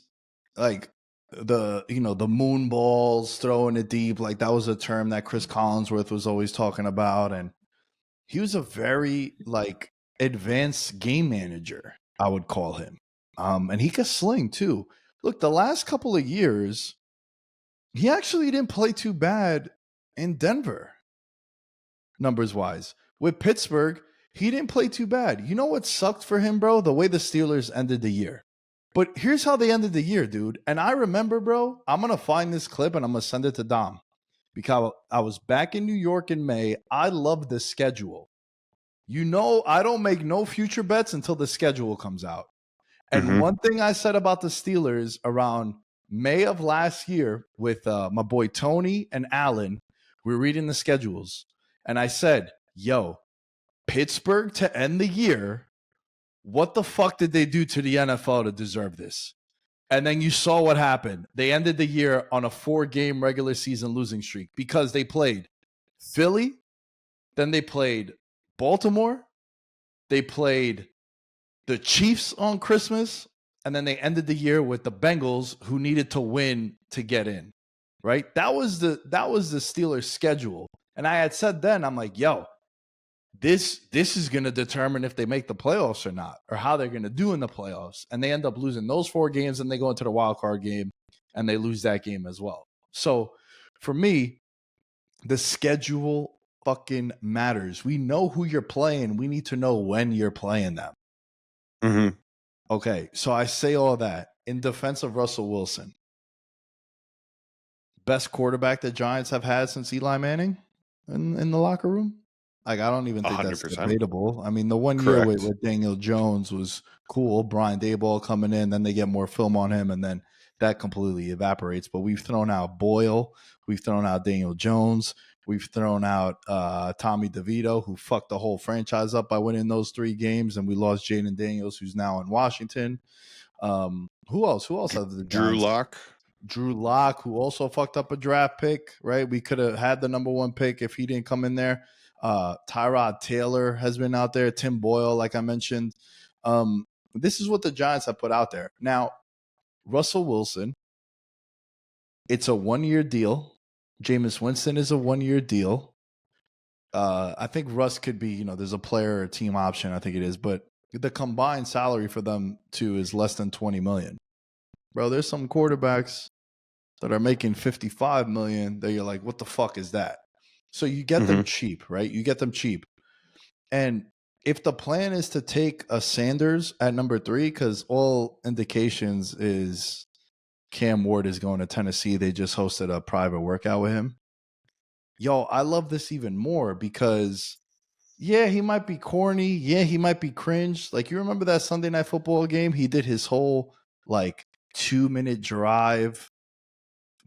like the moon balls, throwing it deep. Like, that was a term that Chris Collinsworth was always talking about. And he was a very like advanced game manager, I would call him. And he could sling too. Look, the last couple of years, he actually didn't play too bad in Denver, numbers wise. With Pittsburgh, he didn't play too bad. You know what sucked for him, bro? The way the Steelers ended the year. But here's how they ended the year, dude. And I remember, bro, I'm going to find this clip and I'm going to send it to Dom. Because I was back in New York in May. I love the schedule. You know, I don't make no future bets until the schedule comes out. And one thing I said about the Steelers around May of last year with my boy Tony and Alan, we were reading the schedules. And I said, yo, Pittsburgh to end the year, what the fuck did they do to the NFL to deserve this? And then you saw what happened. They ended the year on a 4-game regular season losing streak because they played Philly, then they played Baltimore, they played the Chiefs on Christmas, and then they ended the year with the Bengals, who needed to win to get in. Right? That was the Steelers' schedule. And I had said then, I'm like, yo, this is going to determine if they make the playoffs or not, or how they're going to do in the playoffs. And they end up losing those 4 games, and they go into the wild card game, and they lose that game as well. So for me, the schedule fucking matters. We know who you're playing. We need to know when you're playing them. Okay, so I say all that in defense of Russell Wilson. Best quarterback the Giants have had since Eli Manning in the locker room? Like, I don't even think 100%. That's debatable. I mean, the one year with Daniel Jones was cool. Brian Daboll coming in, then they get more film on him, and then that completely evaporates. But we've thrown out Boyle. We've thrown out Daniel Jones. We've thrown out Tommy DeVito, who fucked the whole franchise up by winning those 3 games, and we lost Jaden Daniels, who's now in Washington. Who else? Who else? Drew Lock. Drew Lock, who also fucked up a draft pick, right? We could have had the number 1 pick if he didn't come in there. Tyrod Taylor has been out there. Tim Boyle, like I mentioned. This is what the Giants have put out there. Now, Russell Wilson, it's a 1-year deal. Jameis Winston is a 1-year deal. I think Russ could be, there's a player or team option, I think it is, but the combined salary for them two is less than $20 million. Bro, there's some quarterbacks that are making $55 million that you're like, what the fuck is that? So you get them cheap, right? You get them cheap. And if the plan is to take a Sanders at number 3, because all indications is Cam Ward is going to Tennessee. They just hosted a private workout with him. Yo, I love this even more because, yeah, he might be corny. Yeah, he might be cringe. Like, you remember that Sunday Night Football game? He did his whole, 2-minute drive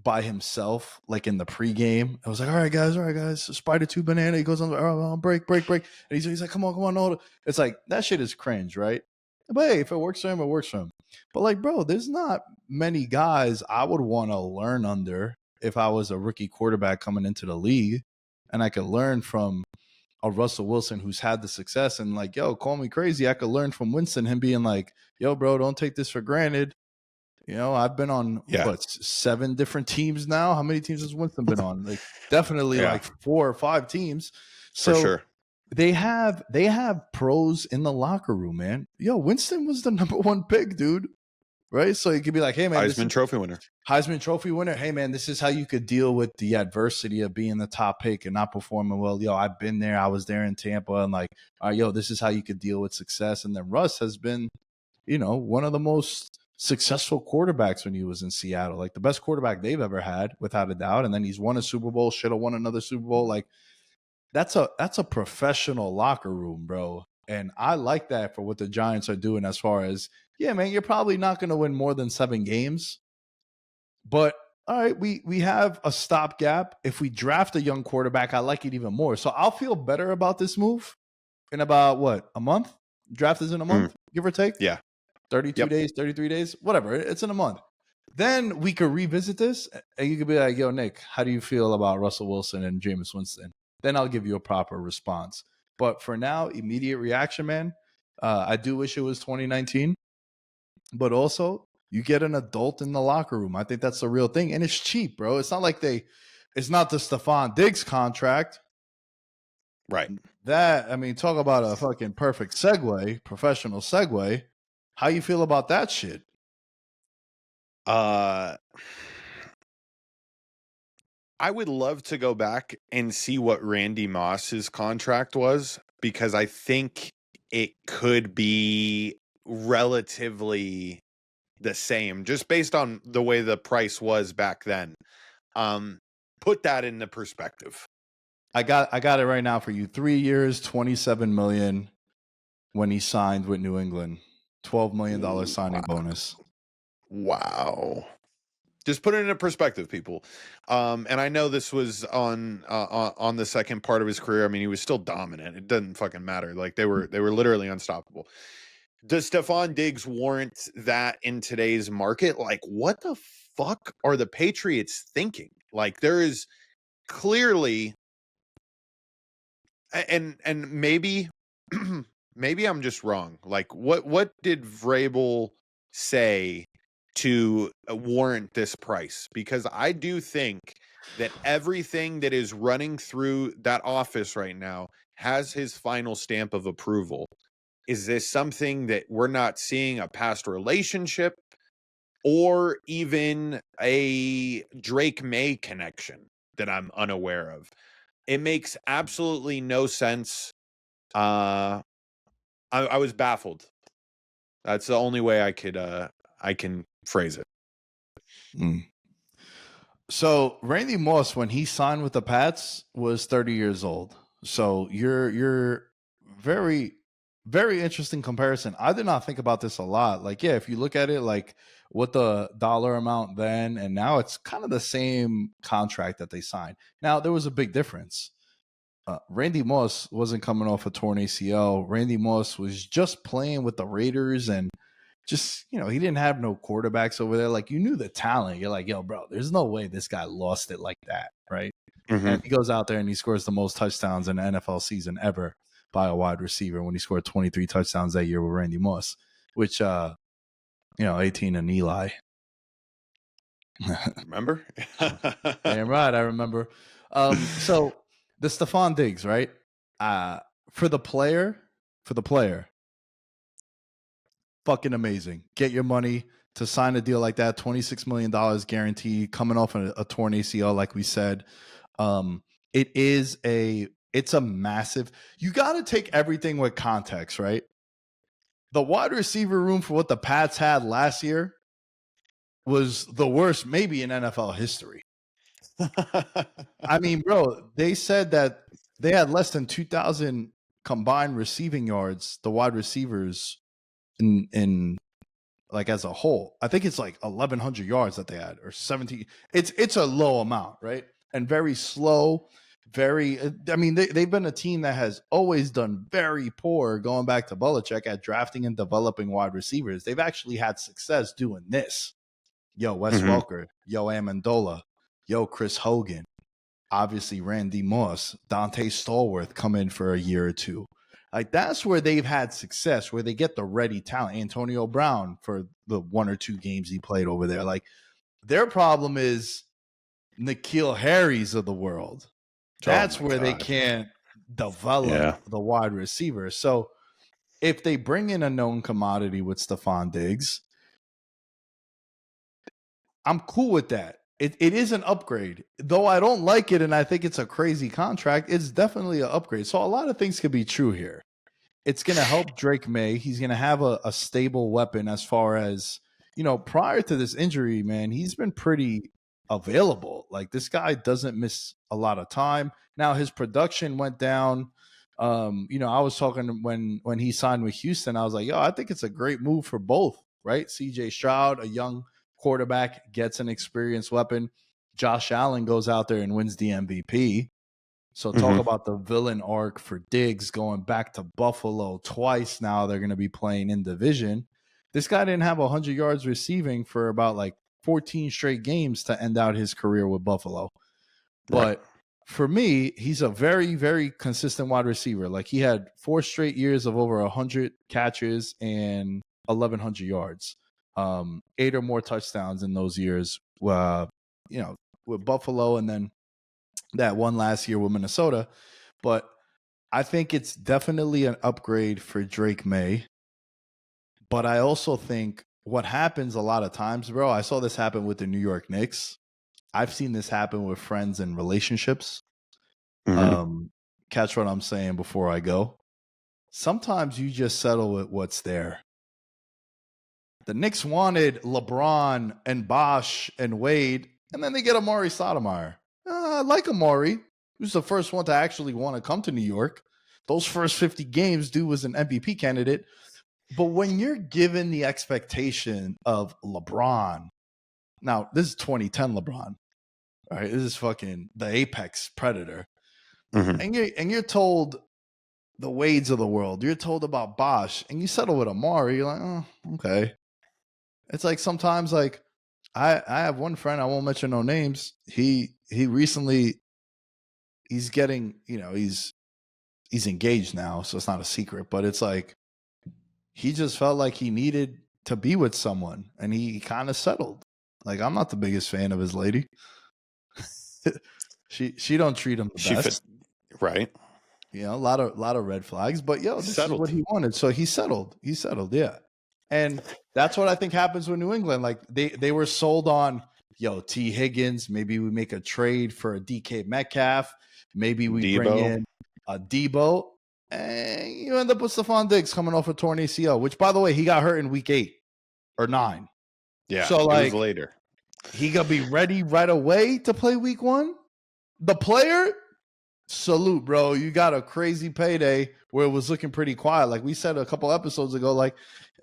by himself, in the pregame. I was like, all right, guys, Spider 2 banana. He goes on, break. And he's like, come on. No. It's like, that shit is cringe, right? But hey, if it works for him, it works for him. But bro, there's not many guys I would want to learn under if I was a rookie quarterback coming into the league, and I could learn from a Russell Wilson who's had the success and like, yo, call me crazy. I could learn from Winston, him being like, yo, bro, don't take this for granted. You know, I've been on 7 different teams now. How many teams has Winston been on? Like definitely like 4 or 5 teams. So for sure. They have pros in the locker room, man. Yo, Winston was the number 1 pick, dude. Right? So you could be like, hey, man. Heisman Trophy winner. Heisman Trophy winner. Hey, man, this is how you could deal with the adversity of being the top pick and not performing well. Yo, I've been there. I was there in Tampa. And like, all right, yo, this is how you could deal with success. And then Russ has been, you know, one of the most successful quarterbacks when he was in Seattle. Like the best quarterback they've ever had, without a doubt. And then he's won a Super Bowl, should have won another Super Bowl. Like, that's a professional locker room, bro. And I like that for what the Giants are doing as far as, yeah, man, you're probably not going to win more than 7 games. But, all right, we have a stopgap. If we draft a young quarterback, I like it even more. So I'll feel better about this move in about, what, a month? Draft is in a month, give or take? Yeah. 32 days, 33 days, whatever. It's in a month. Then we could revisit this, and you could be like, yo, Nick, how do you feel about Russell Wilson and Jameis Winston? Then I'll give you a proper response. But for now, immediate reaction, man. I do wish it was 2019. But also, you get an adult in the locker room. I think that's the real thing. And it's cheap, bro. It's not like it's not the Stefon Diggs contract. Right. That, I mean, talk about a fucking perfect segue, professional segue. How you feel about that shit? I would love to go back and see what Randy Moss's contract was, because I think it could be relatively the same, just based on the way the price was back then. Put that into perspective. I got it right now for you. 3 years, $27 million when he signed with New England. $12 million signing bonus. Wow. Just put it into perspective, people. And I know this was on the second part of his career. I mean, he was still dominant. It doesn't fucking matter. Like they were literally unstoppable. Does Stefon Diggs warrant that in today's market? Like, what the fuck are the Patriots thinking? Like, there is clearly, and maybe maybe I'm just wrong. Like, what did Vrabel say to warrant this price? Because I do think that everything that is running through that office right now has his final stamp of approval. Is this something that we're not seeing, a past relationship, or even a Drake May connection that I'm unaware of? It makes absolutely no sense. I was baffled. That's the only way I can phrase it. So Randy Moss, when he signed with the Pats, was 30 years old. So you're very, very interesting comparison. I did not think about this a lot. Like, yeah, if you look at it, like what the dollar amount then and now, it's kind of the same contract that they signed. Now, there was a big difference. Randy Moss wasn't coming off a torn ACL. Randy Moss was just playing with the Raiders, and just, you know, he didn't have no quarterbacks over there. Like, you knew the talent. You're like, yo, bro, there's no way this guy lost it like that, right? Mm-hmm. And he goes out there and he scores the most touchdowns in an NFL season ever by a wide receiver when he scored 23 touchdowns that year with Randy Moss, which, 18 and Eli. Remember? Damn right, I remember. So the Stefon Diggs, right? For the player, fucking amazing. Get your money to sign a deal like that. $26 million guaranteed, coming off a torn ACL, like we said. It's a massive. You got to take everything with context, right? The wide receiver room for what the Pats had last year was the worst maybe in NFL history. I mean, bro, they said that they had less than 2,000 combined receiving yards, the wide receivers in like as a whole. I think it's like 1,100 yards that they had, or 17. It's a low amount, right? And very slow. I mean, they've been a team that has always done very poor, going back to Belichick, at drafting and developing wide receivers. They've actually had success doing this. Yo, Wes Welker. Yo, Amendola. Yo, Chris Hogan. obviously Randy Moss, Dante Stallworth come in for a year or two. Like that's where they've had success, where they get the ready talent. Antonio Brown for the 1 or 2 games he played over there. Like their problem is N'Keal Harry's of the world. That's where they can't develop the wide receiver. So if they bring in a known commodity with Stefon Diggs, I'm cool with that. It is an upgrade. Though I don't like it and I think it's a crazy contract, it's definitely an upgrade. So a lot of things could be true here. It's going to help Drake May. He's going to have a stable weapon as far as, prior to this injury, man, he's been pretty available. Like this guy doesn't miss a lot of time. Now his production went down. I was talking when he signed with Houston, I was like, I think it's a great move for both, right? CJ Stroud, a young quarterback, gets an experienced weapon. Josh Allen goes out there and wins the MVP. So talk about the villain arc for Diggs going back to Buffalo twice now. They're going to be playing in division. This guy didn't have 100 yards receiving for about like 14 straight games to end out his career with Buffalo. But for me, he's a very, very consistent wide receiver. Like he had 4 straight years of over 100 catches and 1,100 yards. 8 or more touchdowns in those years, with Buffalo, and then that one last year with Minnesota. But I think it's definitely an upgrade for Drake May. But I also think what happens a lot of times, bro, I saw this happen with the New York Knicks. I've seen this happen with friends and relationships. Catch what I'm saying before I go. Sometimes you just settle with what's there. The Knicks wanted LeBron and Bosh and Wade, and then they get Amari Stoudemire. I like Amari. He was the first one to actually want to come to New York. Those first 50 games, dude was an MVP candidate. But when you're given the expectation of LeBron, now this is 2010 LeBron, all right? This is fucking the apex predator. And you're told the Wades of the world, you're told about Bosh, and you settle with Amari, you're like, oh, okay. It's like sometimes, like I have one friend, I won't mention no names. He recently, he's getting, he's engaged now, so it's not a secret. But it's like he just felt like he needed to be with someone, and he kind of settled. Like I'm not the biggest fan of his lady. she don't treat him the best, right? A lot of red flags. But this is what he wanted, so he settled. Yeah. And that's what I think happens with New England. Like they were sold on, T. Higgins. Maybe we make a trade for a DK Metcalf. Maybe we bring in a Debo. And you end up with Stefon Diggs coming off a torn ACL, which, by the way, he got hurt in week 8 or 9. Yeah, so like it was later. He gonna be ready right away to play week 1. The player, salute, bro. You got a crazy payday where it was looking pretty quiet. Like we said a couple episodes ago, like,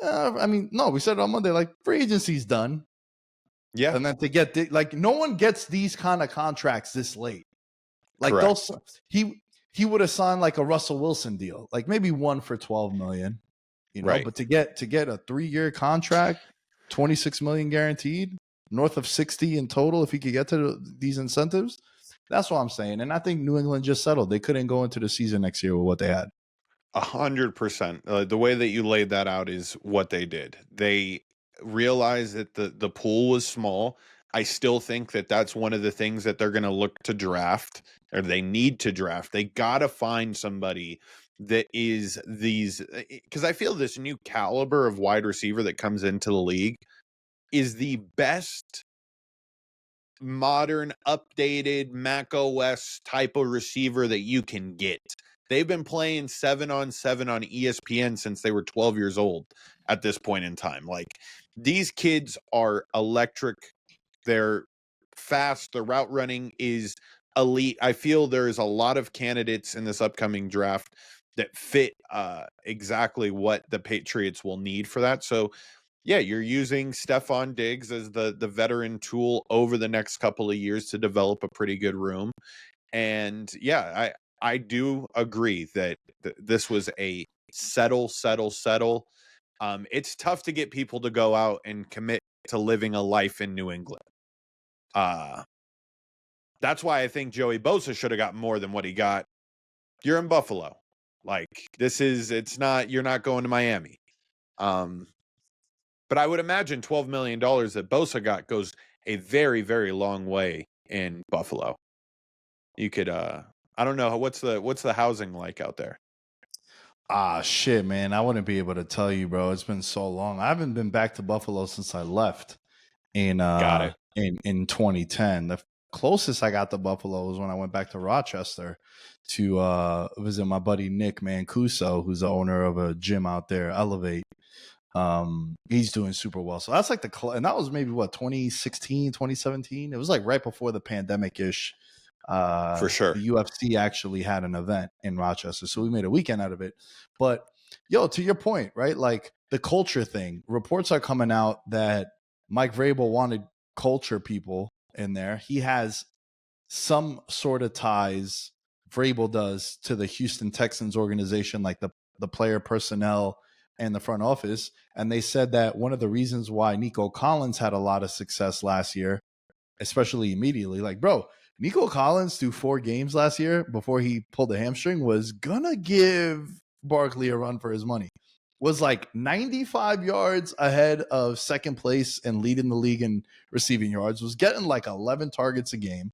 we said it on Monday, like free agency's done. Yeah. And then to get, like, no one gets these kind of contracts this late. Like those, he would have signed like a Russell Wilson deal, like maybe one for $12 million, but to get a 3-year contract, $26 million guaranteed, north of 60 in total, if he could get to these incentives. That's what I'm saying. And I think New England just settled. They couldn't go into the season next year with what they had. 100%. The way that you laid that out is what they did. They realized that the pool was small. I still think that that's one of the things that they're going to look to draft, or they need to draft. They got to find somebody that is because I feel this new caliber of wide receiver that comes into the league is the best modern, updated Mac OS type of receiver that you can get. They've been playing 7-on-7 on ESPN since they were 12 years old at this point in time. Like, these kids are electric. They're fast. The route running is elite. I feel there is a lot of candidates in this upcoming draft that fit exactly what the Patriots will need for that. So, yeah, you're using Stefon Diggs as the veteran tool over the next couple of years to develop a pretty good room. And yeah, I do agree that this was a settle. It's tough to get people to go out and commit to living a life in New England. That's why I think Joey Bosa should have got more than what he got. You're in Buffalo. Like, you're not going to Miami. But I would imagine $12 million that Bosa got goes a very, very long way in Buffalo. You could, I don't know, what's the housing like out there? Ah, shit, man. I wouldn't be able to tell you, bro. It's been so long. I haven't been back to Buffalo since I left Got it. in 2010. The closest I got to Buffalo was when I went back to Rochester to visit my buddy Nick Mancuso, who's the owner of a gym out there, Elevate. He's doing super well. So that's like and that was maybe what, 2016, 2017. It was like right before the pandemic-ish. For sure. The UFC actually had an event in Rochester, so we made a weekend out of it. But yo, to your point, right? Like the culture thing, reports are coming out that Mike Vrabel wanted culture people in there. He has some sort of ties, Vrabel does, to the Houston Texans organization, like the player personnel and the front office. And they said that one of the reasons why Nico Collins had a lot of success last year, especially immediately, like, bro, Nico Collins through 4 games last year before he pulled a hamstring was gonna give Barkley a run for his money. Was like 95 yards ahead of second place and leading the league in receiving yards, was getting like 11 targets a game.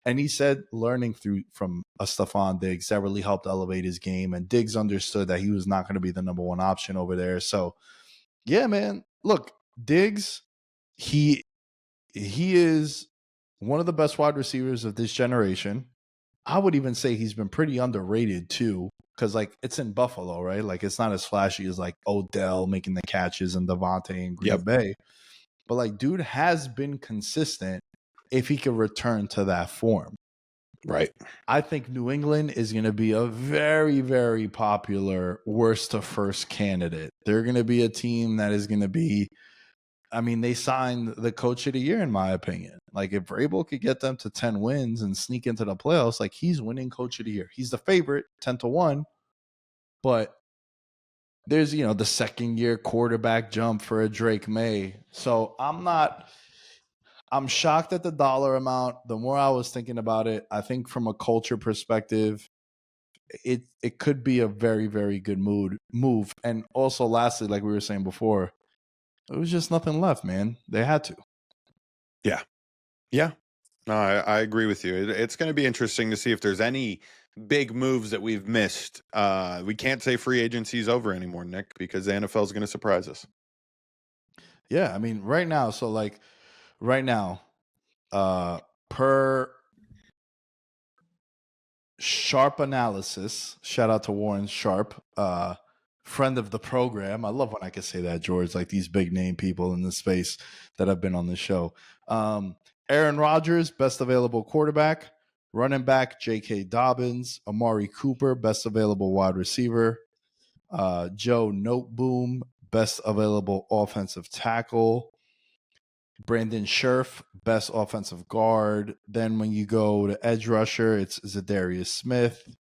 And he said learning from a Stefon Diggs that really helped elevate his game. And Diggs understood that he was not going to be the number one option over there. So, yeah, man, look, Diggs, he is one of the best wide receivers of this generation. I would even say he's been pretty underrated too, because like it's in Buffalo, right? Like it's not as flashy as like Odell making the catches and Devontae in Green Bay. But like, dude has been consistent if he could return to that form. Right. I think New England is going to be a very, very popular worst to first candidate. They're going to be a team that is going to be, I mean, they signed the coach of the year, in my opinion. Like, if Vrabel could get them to 10 wins and sneak into the playoffs, like, he's winning coach of the year. He's the favorite, 10-1. But there's, the second year quarterback jump for a Drake May. So I'm shocked at the dollar amount. The more I was thinking about it, I think from a culture perspective, it could be a very, very good move. And also, lastly, like we were saying before, it was just nothing left, man. They had to. Yeah. Yeah. No, I agree with you. It's going to be interesting to see if there's any big moves that we've missed. We can't say free agency's over anymore, Nick, because the NFL is going to surprise us. Yeah, I mean, right now, per Sharp Analysis, shout out to Warren Sharp, friend of the program. I love when I can say that, George, like these big name people in the space that have been on the show. Aaron Rodgers, best available quarterback. Running back, J.K. Dobbins. Amari Cooper, best available wide receiver. Joe Noteboom, best available offensive tackle. Brandon Scherf, best offensive guard. Then when you go to edge rusher, it's Zadarius Smith.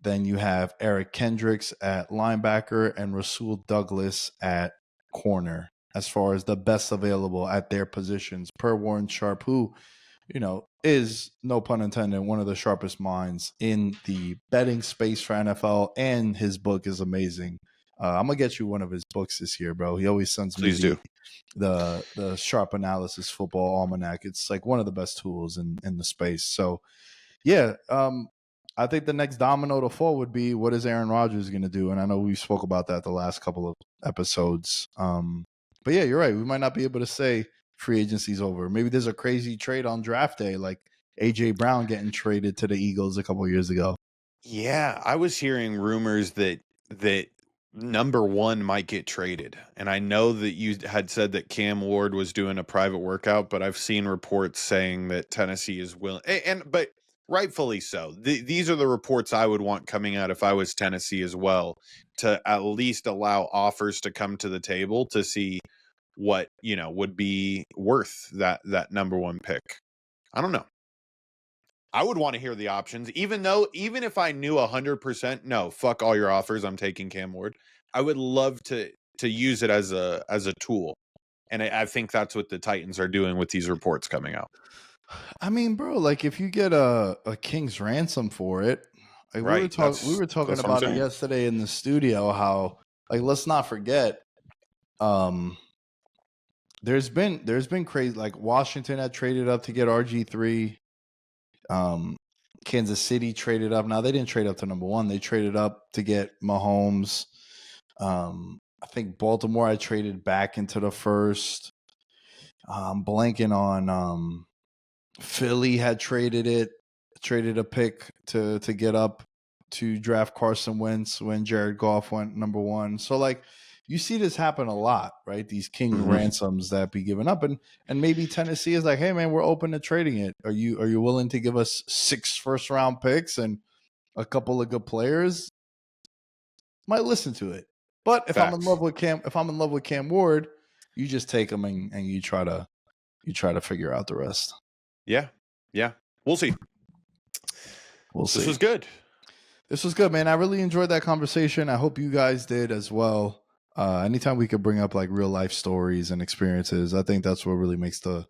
Then you have Eric Kendricks at linebacker and Rasul Douglas at corner, as far as the best available at their positions per Warren Sharp, who, is, no pun intended, one of the sharpest minds in the betting space for NFL, and his book is amazing. I'm going to get you one of his books this year, bro. He always sends me the Sharp Analysis Football Almanac. It's like one of the best tools in the space. So, yeah, I think the next domino to fall would be, what is Aaron Rodgers going to do? And I know we spoke about that the last couple of episodes. But yeah, you're right. We might not be able to say free agency's over. Maybe there's a crazy trade on draft day, like A.J. Brown getting traded to the Eagles a couple of years ago. Yeah, I was hearing rumors that number one might get traded. And I know that you had said that Cam Ward was doing a private workout, but I've seen reports saying that Tennessee is willing, but rightfully so. These are the reports I would want coming out if I was Tennessee as well, to at least allow offers to come to the table to see what, would be worth that number one pick. I don't know. I would want to hear the options, even if I knew 100%, no, fuck all your offers, I'm taking Cam Ward. I would love to use it as a tool. And I think that's what the Titans are doing with these reports coming out. I mean, bro, like if you get a king's ransom for it, like Right. we were talking That's what I'm about it saying. yesterday in the studio. How like let's not forget, um, there's been crazy like Washington had traded up to get RG3. Um, Kansas City traded up. Now they didn't trade up to number one. They traded up to get Mahomes. I think Baltimore had traded back into the first. Blanking on Philly had traded a pick to get up to draft Carson Wentz when Jared Goff went number one. So like you see this happen a lot, right? These king Mhm. ransoms that be given up, and maybe Tennessee is like, hey man, we're open to trading it. Are you willing to give us 6 first-round picks and a couple of good players? Might listen to it. But if I'm in Facts. love with Cam Ward, you just take him and you try to figure out the rest. Yeah. Yeah. We'll see. We'll see. This was good. This was good, man. I really enjoyed that conversation. I hope you guys did as well. Anytime we could bring up like real life stories and experiences, I think that's what really makes the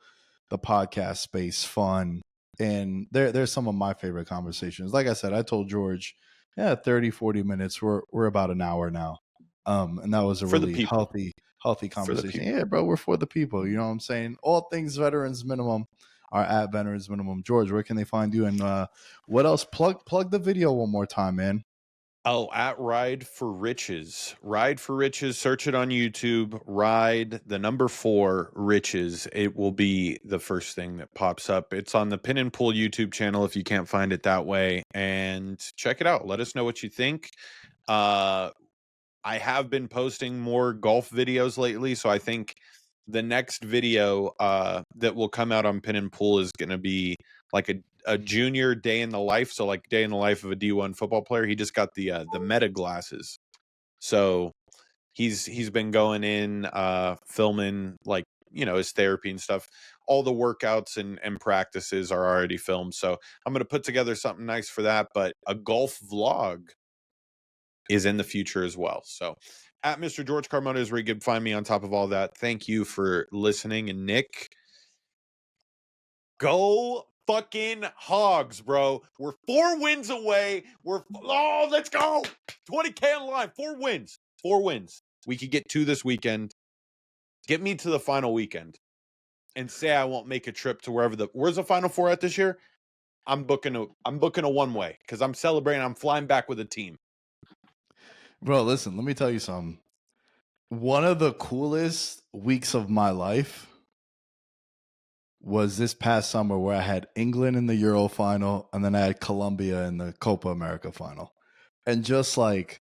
podcast space fun. And there's some of my favorite conversations. Like I said, I told George, 30, 40 minutes. We're about an hour now. And that was a For the really people. healthy conversation. Yeah, bro, we're for the people. You know what I'm saying? All things veterans minimum are at veterans minimum. George, where can they find you? And what else? Plug the video one more time, man. Oh, at Ride for Riches. Ride for Riches. Search it on YouTube. Ride the number 4 Riches. It will be the first thing that pops up. It's on the Pin and Pull YouTube channel if you can't find it that way. And check it out. Let us know what you think. I have been posting more golf videos lately, so I think the next video that will come out on Pin and Pull is going to be like a junior day in the life. So like day in the life of a D1 football player. He just got the Meta glasses. So he's been going in filming like, you know, his therapy and stuff. All the workouts and practices are already filmed. So I'm going to put together something nice for that, but a golf vlog is in the future as well. So at Mr. George Carmona is where you can find me on top of all that. Thank you for listening. And Nick, go fucking Hogs, bro. We're 4 wins away. Let's go. 20K on the line. 4 wins. 4 wins. We could get 2 this weekend. Get me to the final weekend and say I won't make a trip to where's the Final Four at this year? I'm booking a one-way because I'm celebrating. I'm flying back with a team. Bro, listen, let me tell you something. One of the coolest weeks of my life was this past summer where I had England in the Euro final and then I had Colombia in the Copa America final. And just like,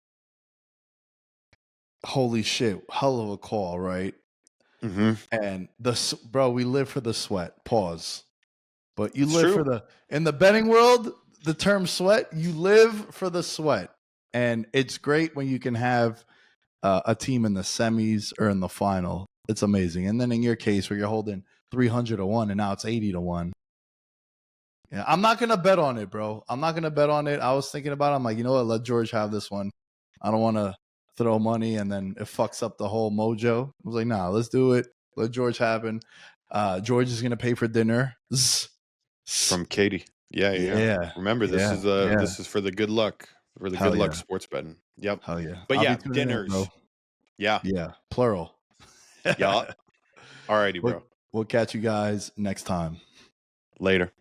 holy shit, hell of a call, right? Mm-hmm. And bro, we live for the sweat. Pause. But you It's live true. for in the betting world, the term sweat, you live for the sweat. And it's great when you can have a team in the semis or in the final. It's amazing. And then in your case where you're holding 300-1 and now it's 80-1. Yeah, I'm not going to bet on it, bro. I'm not going to bet on it. I was thinking about it. I'm like, you know what? Let George have this one. I don't want to throw money and then it fucks up the whole mojo. I was like, nah, let's do it. Let George happen. George is going to pay for dinner. From Katie. Yeah. Remember, this is for the good luck. For the Hell good luck yeah. sports betting. Yep. Hell yeah. But I'll yeah, be tuning in, dinners. bro. Yeah. Yeah. Plural. Yeah. Alrighty, bro. We'll catch you guys next time. Later.